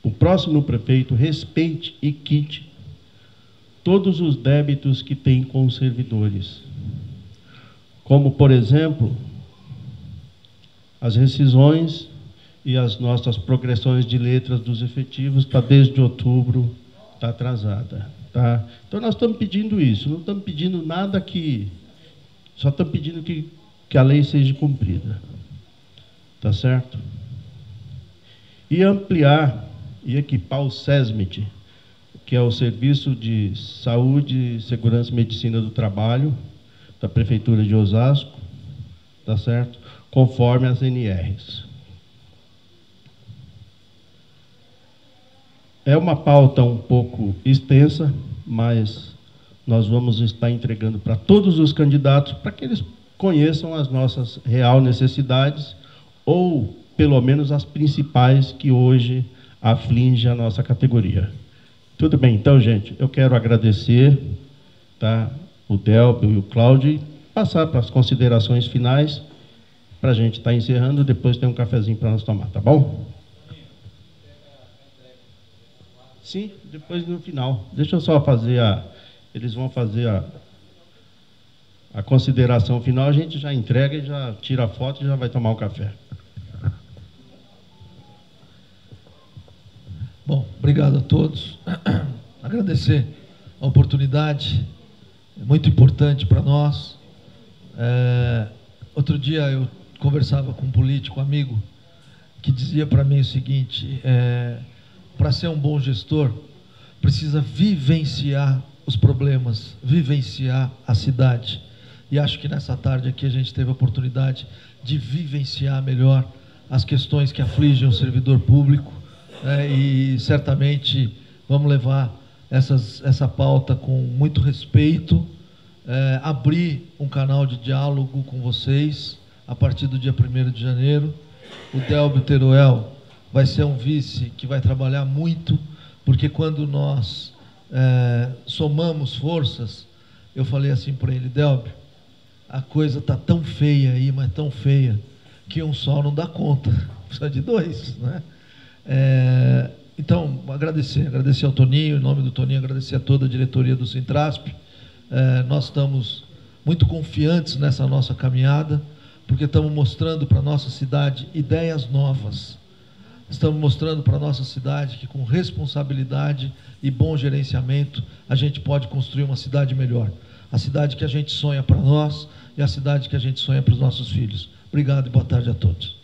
o próximo prefeito respeite e quite todos os débitos que tem com os servidores. Como, por exemplo, as rescisões e as nossas progressões de letras dos efetivos, desde outubro, está atrasada. Tá? Então, nós estamos pedindo isso, não estamos pedindo nada só estamos pedindo que a lei seja cumprida. Tá certo? E ampliar e equipar o SESMIT, que é o Serviço de Saúde, Segurança e Medicina do Trabalho, da Prefeitura de Osasco, tá certo? Conforme as NRs. É uma pauta um pouco extensa, mas nós vamos estar entregando para todos os candidatos para que eles conheçam as nossas real necessidades, ou pelo menos as principais que hoje afligem a nossa categoria. Tudo bem, então, gente, eu quero agradecer, tá, o Delbio e o Cláudio, e passar para as considerações finais, para a gente estar encerrando, depois tem um cafezinho para nós tomar, tá bom? Sim, depois no final. Deixa eu só fazer eles vão fazer a consideração final, a gente já entrega e já tira a foto e já vai tomar o café. Bom, obrigado a todos. Agradecer a oportunidade, é muito importante para nós. Outro dia eu conversava com um político amigo que dizia para mim o seguinte: para ser um bom gestor, precisa vivenciar os problemas, vivenciar a cidade. E acho que nessa tarde aqui a gente teve a oportunidade de vivenciar melhor as questões que afligem o servidor público, e certamente vamos levar essa pauta com muito respeito, abrir um canal de diálogo com vocês a partir do dia 1º de janeiro. O Delbio Teruel vai ser um vice que vai trabalhar muito, porque quando nós somamos forças, eu falei assim para ele: Delbio, a coisa está tão feia aí, mas tão feia, que um só não dá conta, precisa de dois, né? Então, agradecer ao Toninho, em nome do Toninho, agradecer a toda a diretoria do Sintrasp. Nós estamos muito confiantes nessa nossa caminhada, porque estamos mostrando para a nossa cidade ideias novas. Estamos mostrando para a nossa cidade que, com responsabilidade e bom gerenciamento, a gente pode construir uma cidade melhor. A cidade que a gente sonha para nós e a cidade que a gente sonha para os nossos filhos. Obrigado e boa tarde a todos.